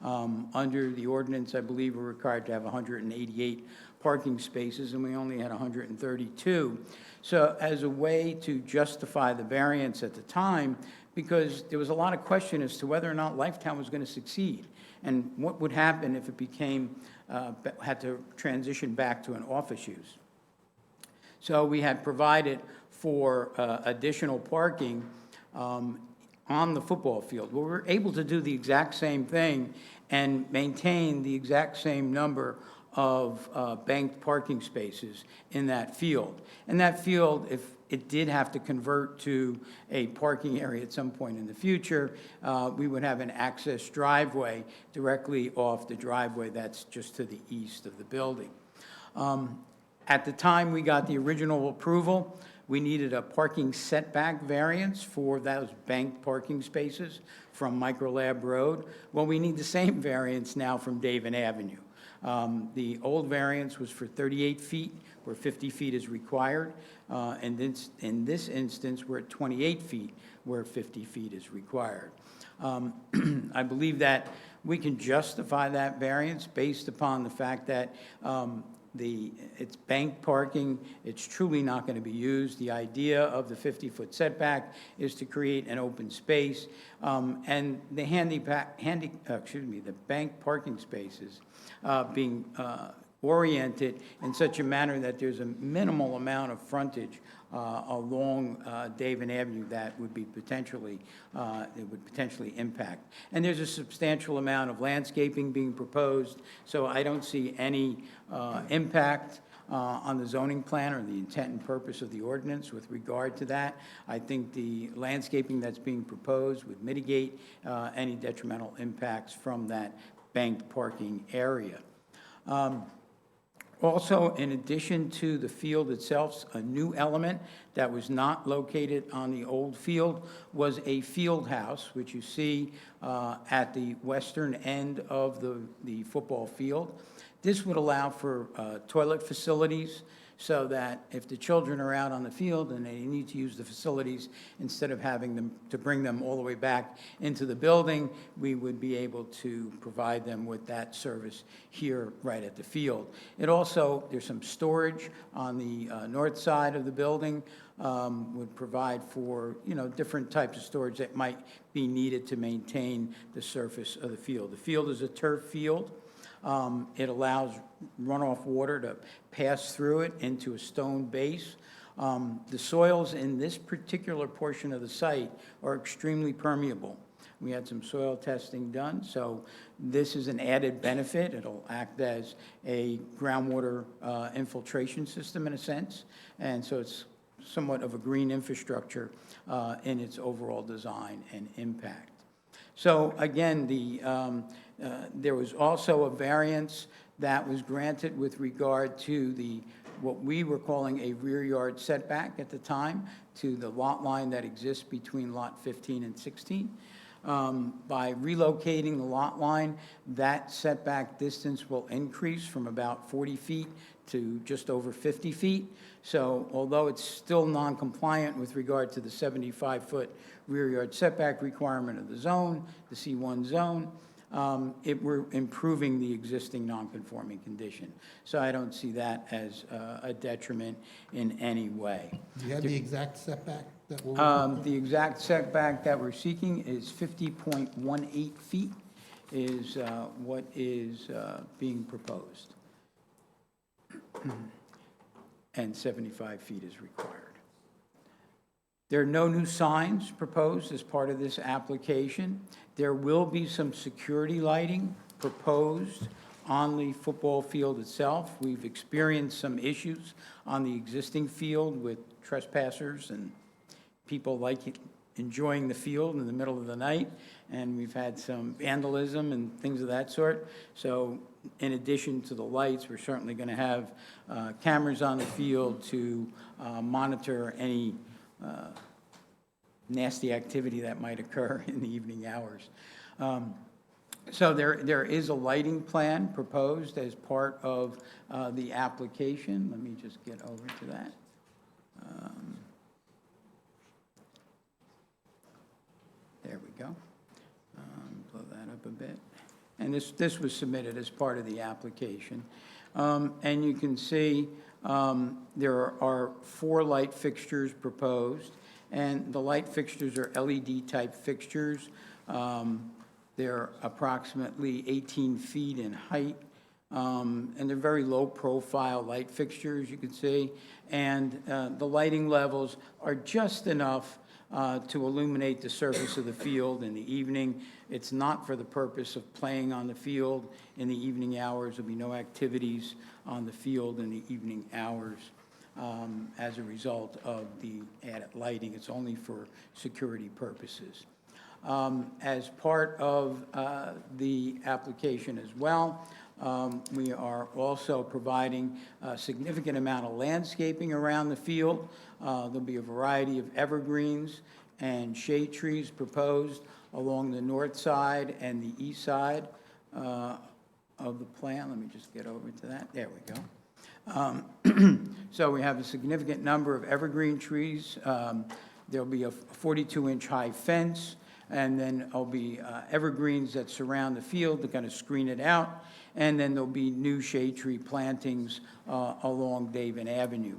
Under the ordinance, I believe we're required to have 188 parking spaces, and we only had 132. So as a way to justify the variance at the time, because there was a lot of question as to whether or not Lifetown was going to succeed, and what would happen if it became, had to transition back to an office use. So we had provided for additional parking on the football field. Well, we were able to do the exact same thing and maintain the exact same number of banked parking spaces in that field. And that field, if it did have to convert to a parking area at some point in the future, we would have an access driveway directly off the driveway that's just to the east of the building. At the time we got the original approval, we needed a parking setback variance for those banked parking spaces from Microlab Road. Well, we need the same variance now from David Avenue. The old variance was for 38 feet, where 50 feet is required. And in this instance, we're at 28 feet, where 50 feet is required. I believe that we can justify that variance based upon the fact that it's banked parking, it's truly not going to be used. The idea of the 50-foot setback is to create an open space, and the banked parking spaces being orient it in such a manner that there's a minimal amount of frontage along Daven Avenue that would be potentially, it would potentially impact. And there's a substantial amount of landscaping being proposed, so I don't see any impact on the zoning plan or the intent and purpose of the ordinance with regard to that. I think the landscaping that's being proposed would mitigate any detrimental impacts from that banked parking area. Also, in addition to the field itself, a new element that was not located on the old field was a field house, which you see at the western end of the football field. This would allow for toilet facilities, so that if the children are out on the field and they need to use the facilities, instead of having them to bring them all the way back into the building, we would be able to provide them with that service here right at the field. It also, there's some storage on the north side of the building, would provide for, different types of storage that might be needed to maintain the surface of the field. The field is a turf field. It allows runoff water to pass through it into a stone base. The soils in this particular portion of the site are extremely permeable. We had some soil testing done, so this is an added benefit. It'll act as a groundwater infiltration system in a sense, and so it's somewhat of a green infrastructure in its overall design and impact. So again, there was also a variance that was granted with regard to what we were calling a rear yard setback at the time, to the lot line that exists between lot 15 and 16. By relocating the lot line, that setback distance will increase from about 40 feet to just over 50 feet. So although it's still non-compliant with regard to the 75-foot rear yard setback requirement of the zone, the C1 zone, we're improving the existing non-conforming condition. So I don't see that as a detriment in any way. Do you have the exact setback that we're? The exact setback that we're seeking is 50.18 feet is what is being proposed. And 75 feet is required. There are no new signs proposed as part of this application. There will be some security lighting proposed on the football field itself. We've experienced some issues on the existing field with trespassers and people enjoying the field in the middle of the night, and we've had some vandalism and things of that sort. So in addition to the lights, we're certainly going to have cameras on the field to monitor any nasty activity that might occur in the evening hours. So there is a lighting plan proposed as part of the application. Let me just get over to that. There we go. Blow that up a bit. And this was submitted as part of the application. And you can see there are 4 light fixtures proposed, and the light fixtures are LED-type fixtures. They're approximately 18 feet in height, and they're very low-profile light fixtures, you can see. And the lighting levels are just enough to illuminate the surface of the field in the evening. It's not for the purpose of playing on the field in the evening hours. There'll be no activities on the field in the evening hours as a result of the added lighting. It's only for security purposes. As part of the application as well, we are also providing a significant amount of landscaping around the field. There'll be a variety of evergreens and shade trees proposed along the north side and the east side of the plan. Let me just get over to that. There we go. So we have a significant number of evergreen trees. There'll be a 42-inch high fence, and then there'll be evergreens that surround the field to kind of screen it out, and then there'll be new shade tree plantings along Daven Avenue.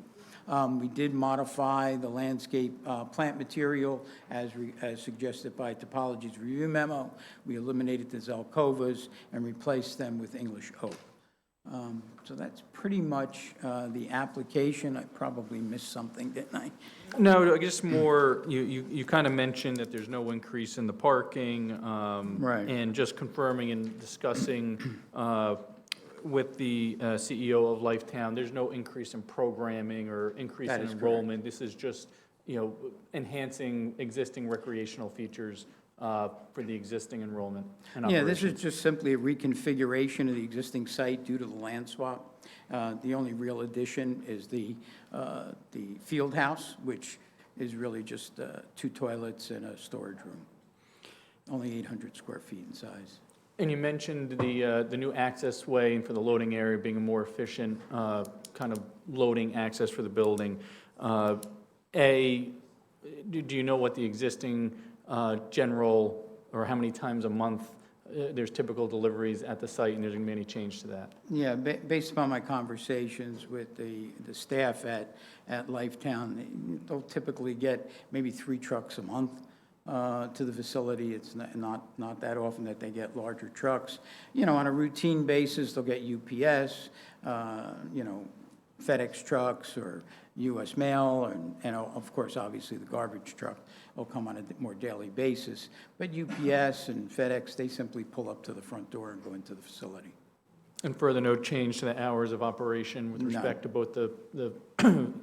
We did modify the landscape plant material as suggested by Topology's review memo. We eliminated the Zelkovas and replaced them with English oak. So that's pretty much the application. I probably missed something, didn't I? No, just more, you kind of mentioned that there's no increase in the parking. Right. And just confirming and discussing with the CEO of Lifetown, there's no increase in programming or increase That in is correct. enrollment. This is just, enhancing existing recreational features for the existing enrollment and Yeah, this is operations. just simply a reconfiguration of the existing site due to the land swap. The only real addition is the field house, which is really just 2 toilets and a storage room. Only 800 square feet in size. And you mentioned the new access way and for the loading area being a more efficient kind of loading access for the building. Do you know what the existing general, or how many times a month there's typical deliveries at the site, and there's going to be any change to that? Yeah, based upon my conversations with the staff at Lifetown, they'll typically get maybe 3 trucks a month to the facility. It's not that often that they get larger trucks. On a routine basis, they'll get UPS, FedEx trucks or US Mail, and of course, obviously, the garbage truck will come on a more daily basis. But UPS and FedEx, they simply pull up to the front door and go into the facility. And further, no change to the hours of operation with No. respect to both the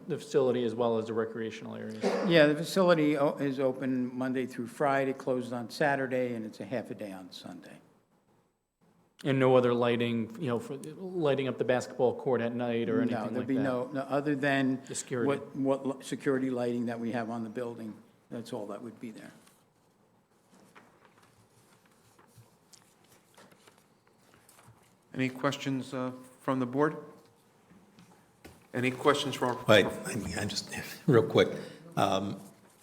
the facility as well as the recreational areas? Yeah, the facility is open Monday through Friday, closed on Saturday, and it's a half a day on Sunday. And no other lighting, for lighting up the basketball court at night or anything No, like there'd be that? no, other than The security. what security lighting that we have on the building, that's all that would be there. Any questions from the board? Any questions from? Wait, I just, real quick,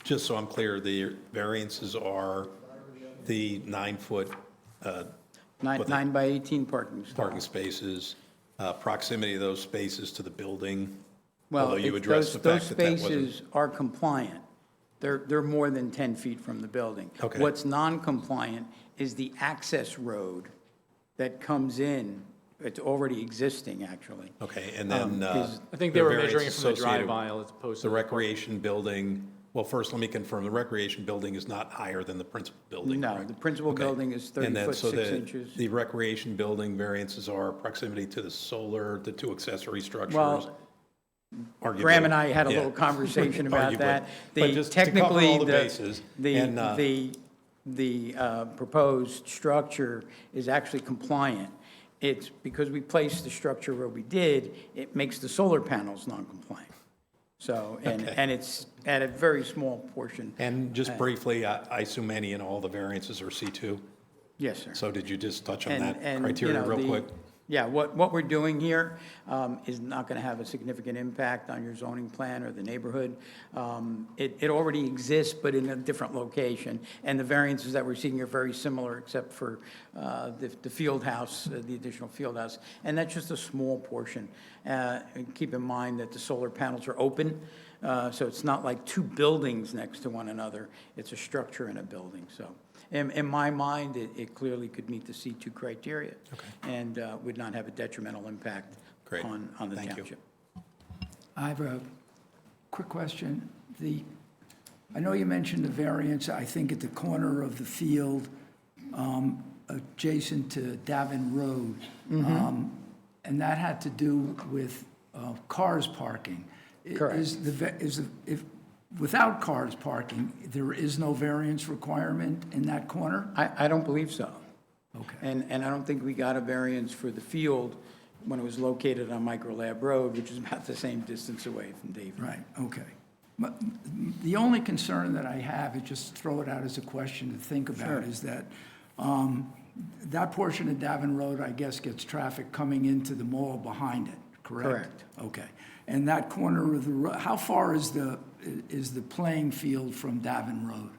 just so I'm clear, the variances are the 9-foot What the- 9 by 18 parking stalls. parking spaces, proximity of those spaces to the building, Well, although you it's addressed the those fact that that wasn't. spaces are compliant. They're more than 10 feet from the building. Okay. What's non-compliant is the access road that comes in. It's already existing, actually. Okay, and then. Because- I think they the were variance measuring it from the associated drive aisle as opposed to. The recreation building, well, first, let me confirm, the recreation building is not higher than the principal building, No, correct? the principal Okay. building is 30 And then, foot, so 6 the- inches. The recreation building variances are proximity to the solar, the 2 accessory structures. Well, arguably. Graham and I had a Yeah. little conversation about Arguably. that. But just to cover Technically, all the bases, and, the proposed structure is actually compliant. It's because we placed the structure where we did, it makes the solar panels non-compliant. So, and it's at a very small portion. And just briefly, I assume any and all the variances are C2? Yes, sir. So did you just touch on And- that and, criteria real the- quick? Yeah, what we're doing here is not going to have a significant impact on your zoning plan or the neighborhood. It already exists, but in a different location, and the variances that we're seeking are very similar, except for the field house, the additional field house, and that's just a small portion. And keep in mind that the solar panels are open, so it's not like 2 buildings next to one another. It's a structure in a building, so. In my mind, it clearly could meet the C2 criteria. And would not have a detrimental impact Great. on the Thank you. township. I have a quick question. I know you mentioned the variance, I think at the corner of the field adjacent to Davin Road. And that had to do with cars parking. Correct. Without cars parking, there is no variance requirement in that corner? I don't believe so. Okay. And I don't think we got a variance for the field when it was located on Micro Lab Road, which is about the same distance away from Dayton. Right, okay. But the only concern that I have, is just throw it out as a question to think about, Sure. is that that portion of Davin Road, I guess, gets traffic coming into the mall behind it, correct? Correct. Okay. And that corner of the road, how far is the playing field from Davin Road?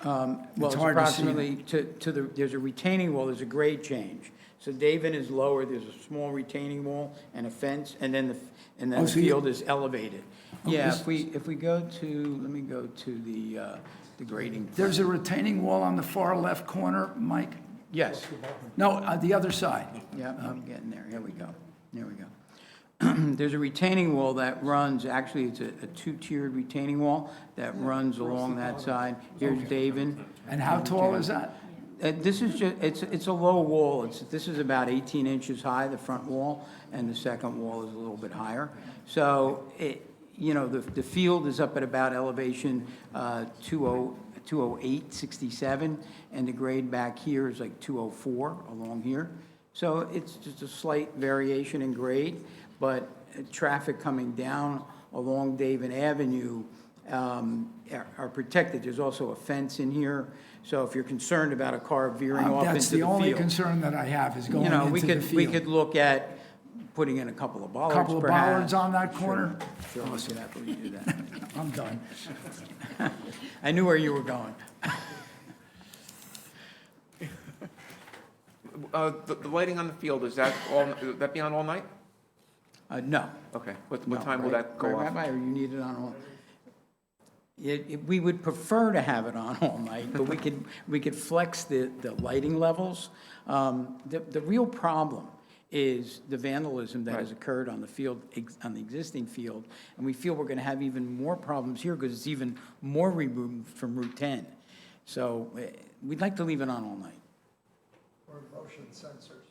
Well, It's it's hard to see. approximately to the, there's a retaining wall, there's a grade change. So Davin is lower, there's a small retaining wall and a fence, and then Oh, the so you- field is elevated. Oh, Yeah, this- if we go to, let me go to the grading. plan. There's a retaining wall on the far left corner, Mike? Yes, No, the other side. yeah, I'm getting there, here we go. There we go. There's a retaining wall that runs, actually, it's a two-tiered retaining wall that runs along that side. Here's David. And how tall is that? This is just, it's a low wall. This is about 18 inches high, the front wall, and the second wall is a little bit higher. So, you know, the field is up at about elevation 208.67, and the grade back here is like 204 along here. So it's just a slight variation in grade, but traffic coming down along David Avenue are protected. There's also a fence in here, so if you're concerned about a car veering off into the That's field. the only concern that I have is going You know, into the we field. could look at putting in a couple of bollards, Couple of perhaps. bollards on that corner? Sure, we could happily do that. I'm done. I knew where you were going. The lighting on the field, is that that be on all night? No. Okay. What No, time will right- that go right, off? Rabbi, or you need it on all? We would prefer to have it on all night, but we could flex the lighting levels. The real problem is the vandalism that has occurred on the field, on the existing field, and we feel we're going to have even more problems here because it's even more removed from Route 10. So we'd like to leave it on all night. Or motion sensors.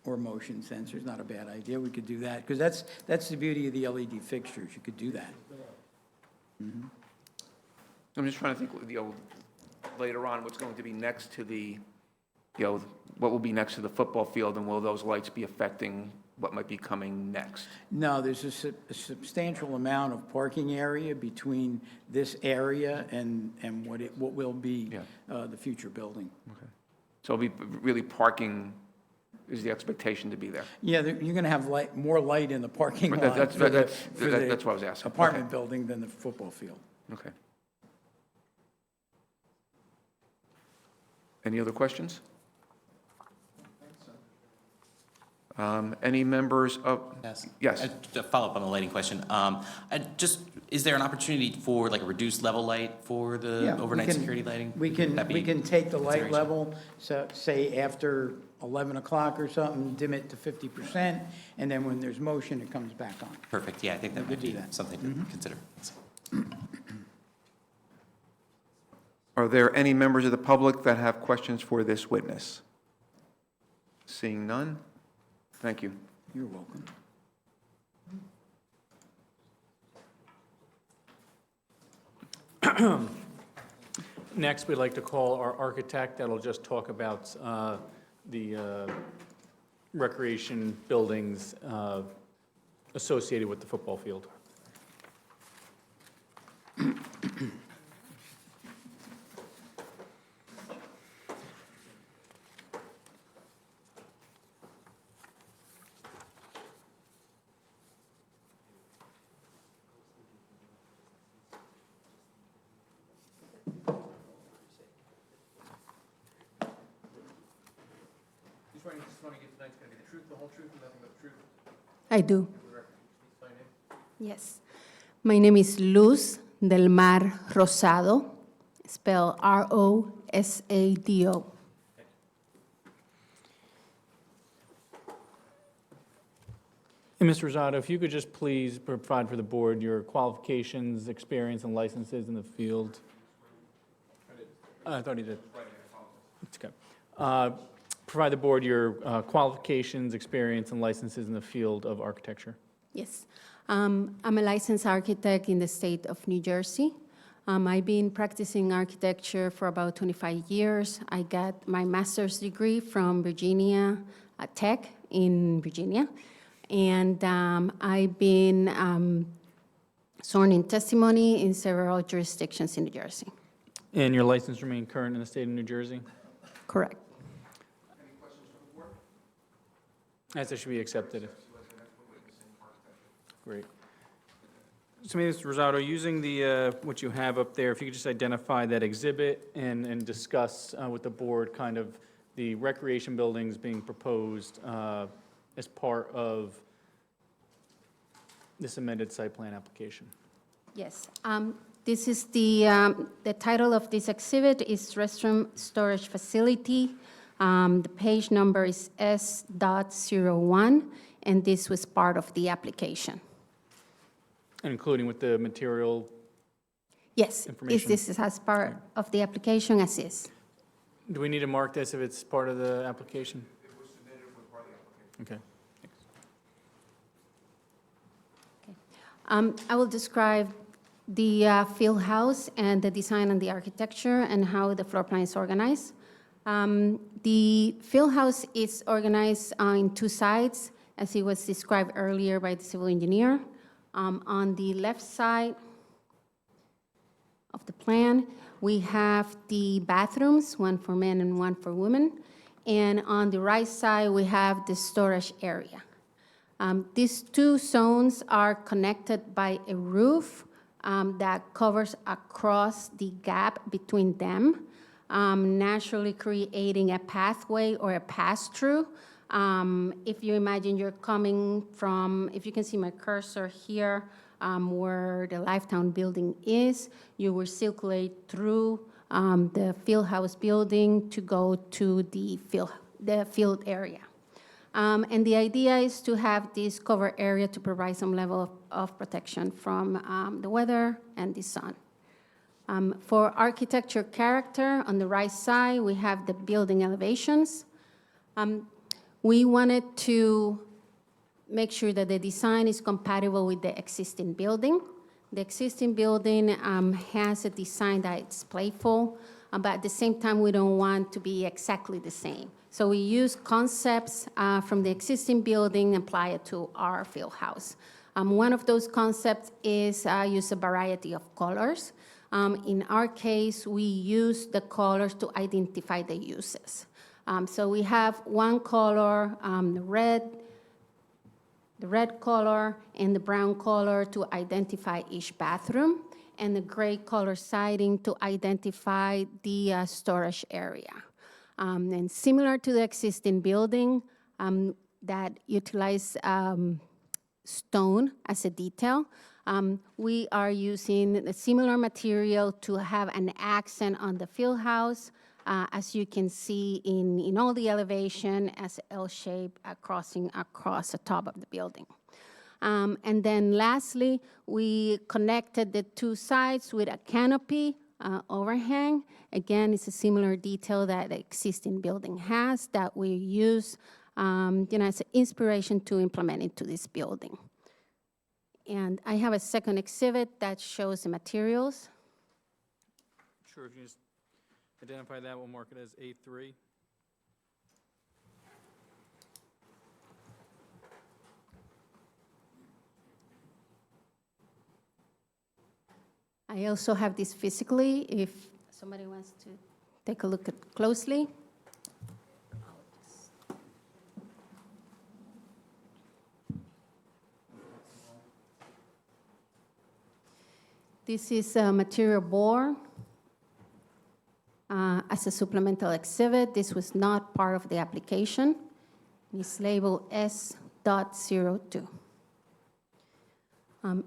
Or motion sensors, not a bad idea. We could do that, because that's the beauty of the LED fixtures. You could do that. I'm just trying to think, later on, what's going to be next to the, what will be next to the football field, and will those lights be affecting what might be coming next? No, there's a substantial amount of parking area between this area and what will be the future building. Okay. So it'll be really parking is the expectation to be there? Yeah, you're going to have more light in the parking But lot that's for the what I was asking. apartment building than the football field. Okay. Any other questions? Any members of? Yes. Yes. To follow up on the lighting question, is there an opportunity for like a reduced level light for the Yeah, overnight security lighting? We Would that be can take the light consideration? level, so say after 11 o'clock or something, dim it to 50%, and then when there's motion, it comes back on. Perfect, yeah, I think that We might could do be that. something to consider. Are there any members of the public that have questions for this witness? Seeing none? Thank you. You're welcome. Next, we'd like to call our architect that'll just talk about the recreation buildings associated with the football field. I do. Yes. My name is Luz del Mar Rosado, spelled R-O-S-A-D-O. And Mr. Rosado, if you could just please provide for the board your qualifications, experience, and licenses in the field. I thought he did. It's okay. Provide the board your qualifications, experience, and licenses in the field of architecture. Yes. I'm a licensed architect in the state of New Jersey. I've been practicing architecture for about 25 years. I got my master's degree from Virginia Tech in Virginia. And I've been sworn in testimony in several jurisdictions in New Jersey. And your license remain current in the state of New Jersey? Correct. Any questions from the board? As it should be accepted. Great. So maybe, Mr. Rosado, using the, what you have up there, if you could just identify that exhibit and discuss with the board kind of the recreation buildings being proposed as part of this amended site plan application. Yes. This is the title of this exhibit is Restroom Storage Facility The page number is S.01, and this was part of the application. And including with the material, Yes, Information. this is as part of the application as is. do we need to mark this if it's part of the application? It was submitted with part of the application. Okay. I will describe the field house and the design and the architecture and how the floor plan is organized. The field house is organized in two sides, as it was described earlier by the civil engineer. On the left side of the plan, we have the bathrooms, one for men and one for women. And on the right side, we have the storage area. These two zones are connected by a roof that covers across the gap between them, naturally creating a pathway or a pass-through. If you imagine you're coming from, if you can see my cursor here, where the Lifetown building is, you will circulate through the Fieldhouse building to go to the field area. And the idea is to have this cover area to provide some level of protection from the weather and the sun. For architecture character, on the right side, we have the building elevations. We wanted to make sure that the design is compatible with the existing building. The existing building has a design that it's playful, but at the same time, we don't want to be exactly the same. So we use concepts from the existing building and apply it to our field house. One of those concepts is use a variety of colors. In our case, we use the colors to identify the uses. So we have one color, the red color and the brown color to identify each bathroom, and the gray color siding to identify the storage area. And similar to the existing building that utilize stone as a detail, we are using a similar material to have an accent on the field house, as you can see in all the elevation as L shape crossing across the top of the building. And then lastly, we connected the two sides with a canopy overhang. Again, it's a similar detail that the existing building has that we use as an inspiration to implement into this building. And I have a second exhibit that shows the materials. Sure, if you just identify that, we'll mark it as A3. I also have this physically, if somebody wants to take a look at closely. This is a material board as a supplemental exhibit. This was not part of the application. It's labeled S.02.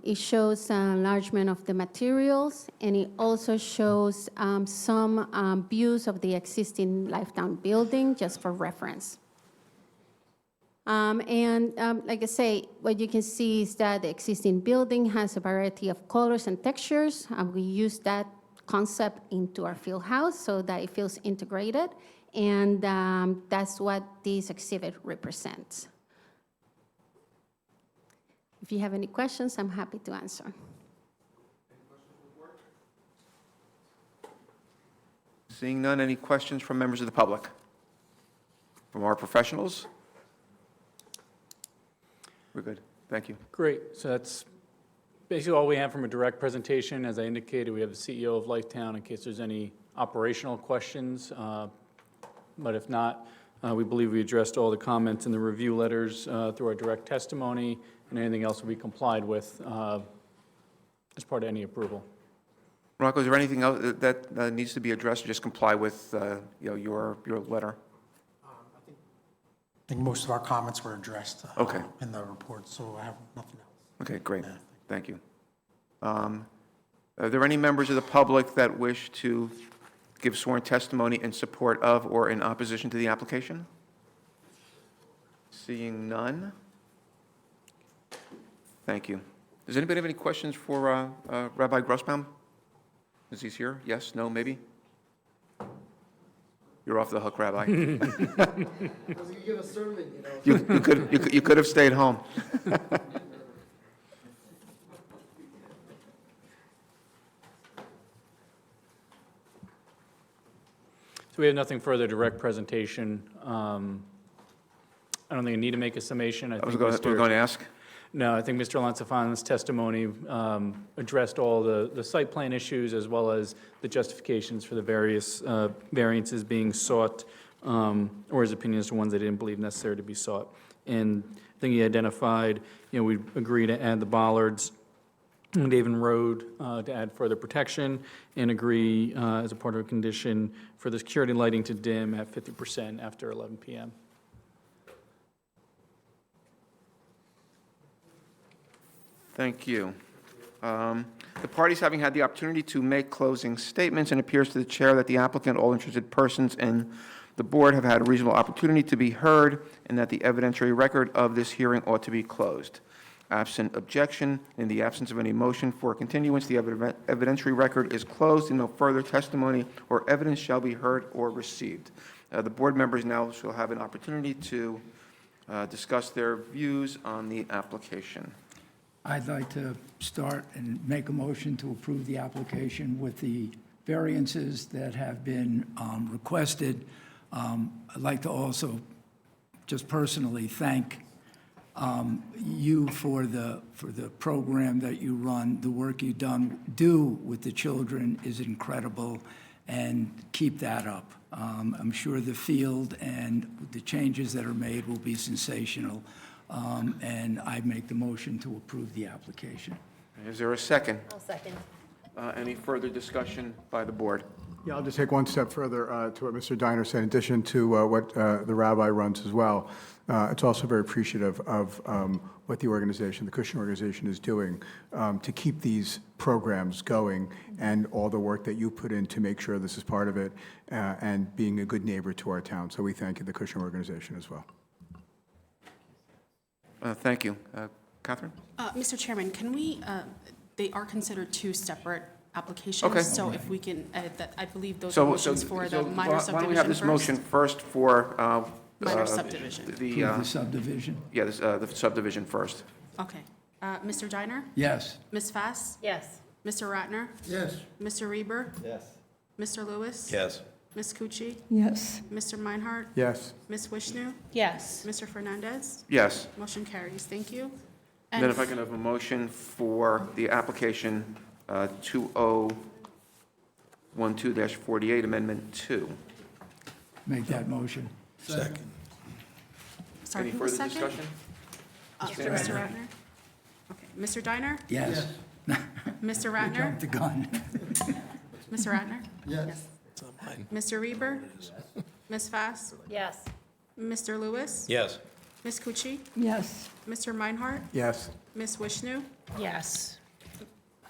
It shows enlargement of the materials, and it also shows some views of the existing Lifetown building, just for reference. Like I say, what you can see is that the existing building has a variety of colors and textures. We use that concept into our field house so that it feels integrated, and that's what this exhibit represents. If you have any questions, I'm happy to answer. Seeing none, any questions from members of the public? From our professionals? We're good. Thank you. Great, so that's basically all we have from a direct presentation. As I indicated, we have the CEO of Lifetown in case there's any operational questions. But if not, we believe we addressed all the comments in the review letters through our direct testimony, and anything else will be complied with as part of any approval. Rocco, is there anything else that needs to be addressed, or just comply with your letter? I think most of our comments were addressed Okay. in the report, so I have nothing else. Okay, great. Thank you. Are there any members of the public that wish to give sworn testimony in support of or in opposition to the application? Seeing none? Thank you. Does anybody have any questions for Rabbi Grossbaum? Is he here? Yes, no, maybe? You're off the hook, Rabbi. You could have stayed home. So we have nothing further, direct presentation. I don't think I need to make a summation. I was going to ask. No, I think Mr. Lanzafan's testimony addressed all the site plan issues as well as the justifications for the various variances being sought, or his opinion as to ones they didn't believe necessary to be sought. And I think he identified, we agree to add the bollards on Davin Road to add further protection, and agree as a part of a condition for the security lighting to dim at 50% after 11 p.m. Thank you. The parties having had the opportunity to make closing statements, and it appears to the chair that the applicant, all interested persons, and the board have had a reasonable opportunity to be heard, and that the evidentiary record of this hearing ought to be closed. Absent objection, in the absence of any motion for continuance, the evidentiary record is closed, and no further testimony or evidence shall be heard or received. The board members now shall have an opportunity to discuss their views on the application. I'd like to start and make a motion to approve the application with the variances that have been requested. I'd like to also just personally thank you for the program that you run. The work you do with the children is incredible, and keep that up. I'm sure the field and the changes that are made will be sensational. And I make the motion to approve the application. Is there a second? I'll second. Any further discussion by the board? Yeah, I'll just take one step further to what Mr. Diner said, in addition to what the rabbi runs as well. It's also very appreciative of what the organization, the Cushing organization, is doing to keep these programs going, and all the work that you put in to make sure this is part of it, and being a good neighbor to our town. So we thank you, the Cushing organization, as well. Thank you. Catherine? Mr. Chairman, can we, they are considered two separate applications. Okay. So if we can edit that, I believe those So- motions for the minor subdivision Why don't we have this motion first for... Minor subdivision. Approve the subdivision? Yeah, the subdivision first. Okay. Mr. Diner? Yes. Ms. Fass? Yes. Mr. Ratner? Yes. Mr. Reber? Yes. Mr. Lewis? Yes. Ms. Cucci? Yes. Mr. Meinhardt? Yes. Ms. Wishnu? Yes. Mr. Fernandez? Yes. Motion carries. Thank you. And then if I can have a motion for the application 2012-48, Amendment 2. Make that motion. Second. Sorry, Any who was further second? discussion? Mr. Ratner? Okay. Mr. Diner? Yes. Mr. Ratner? Jumped the gun. Mr. Ratner? Yes. It's not mine. Mr. Reber? Ms. Fass? Yes. Mr. Lewis? Yes. Ms. Cucci? Yes. Mr. Meinhardt? Yes. Ms. Wishnu? Yes.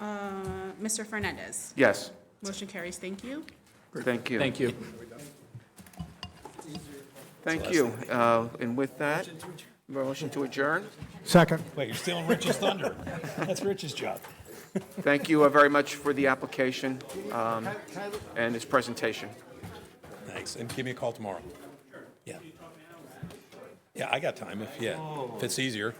Mr. Fernandez? Yes. Motion carries. Thank you. Thank you. Thank you. Thank you. And with that, motion to adjourn. Second. Wait, you're stealing Rich's thunder. That's Rich's job. Thank you very much for the application and its presentation. Thanks, and give me a call tomorrow. Yeah. Yeah, I got time if it's easier.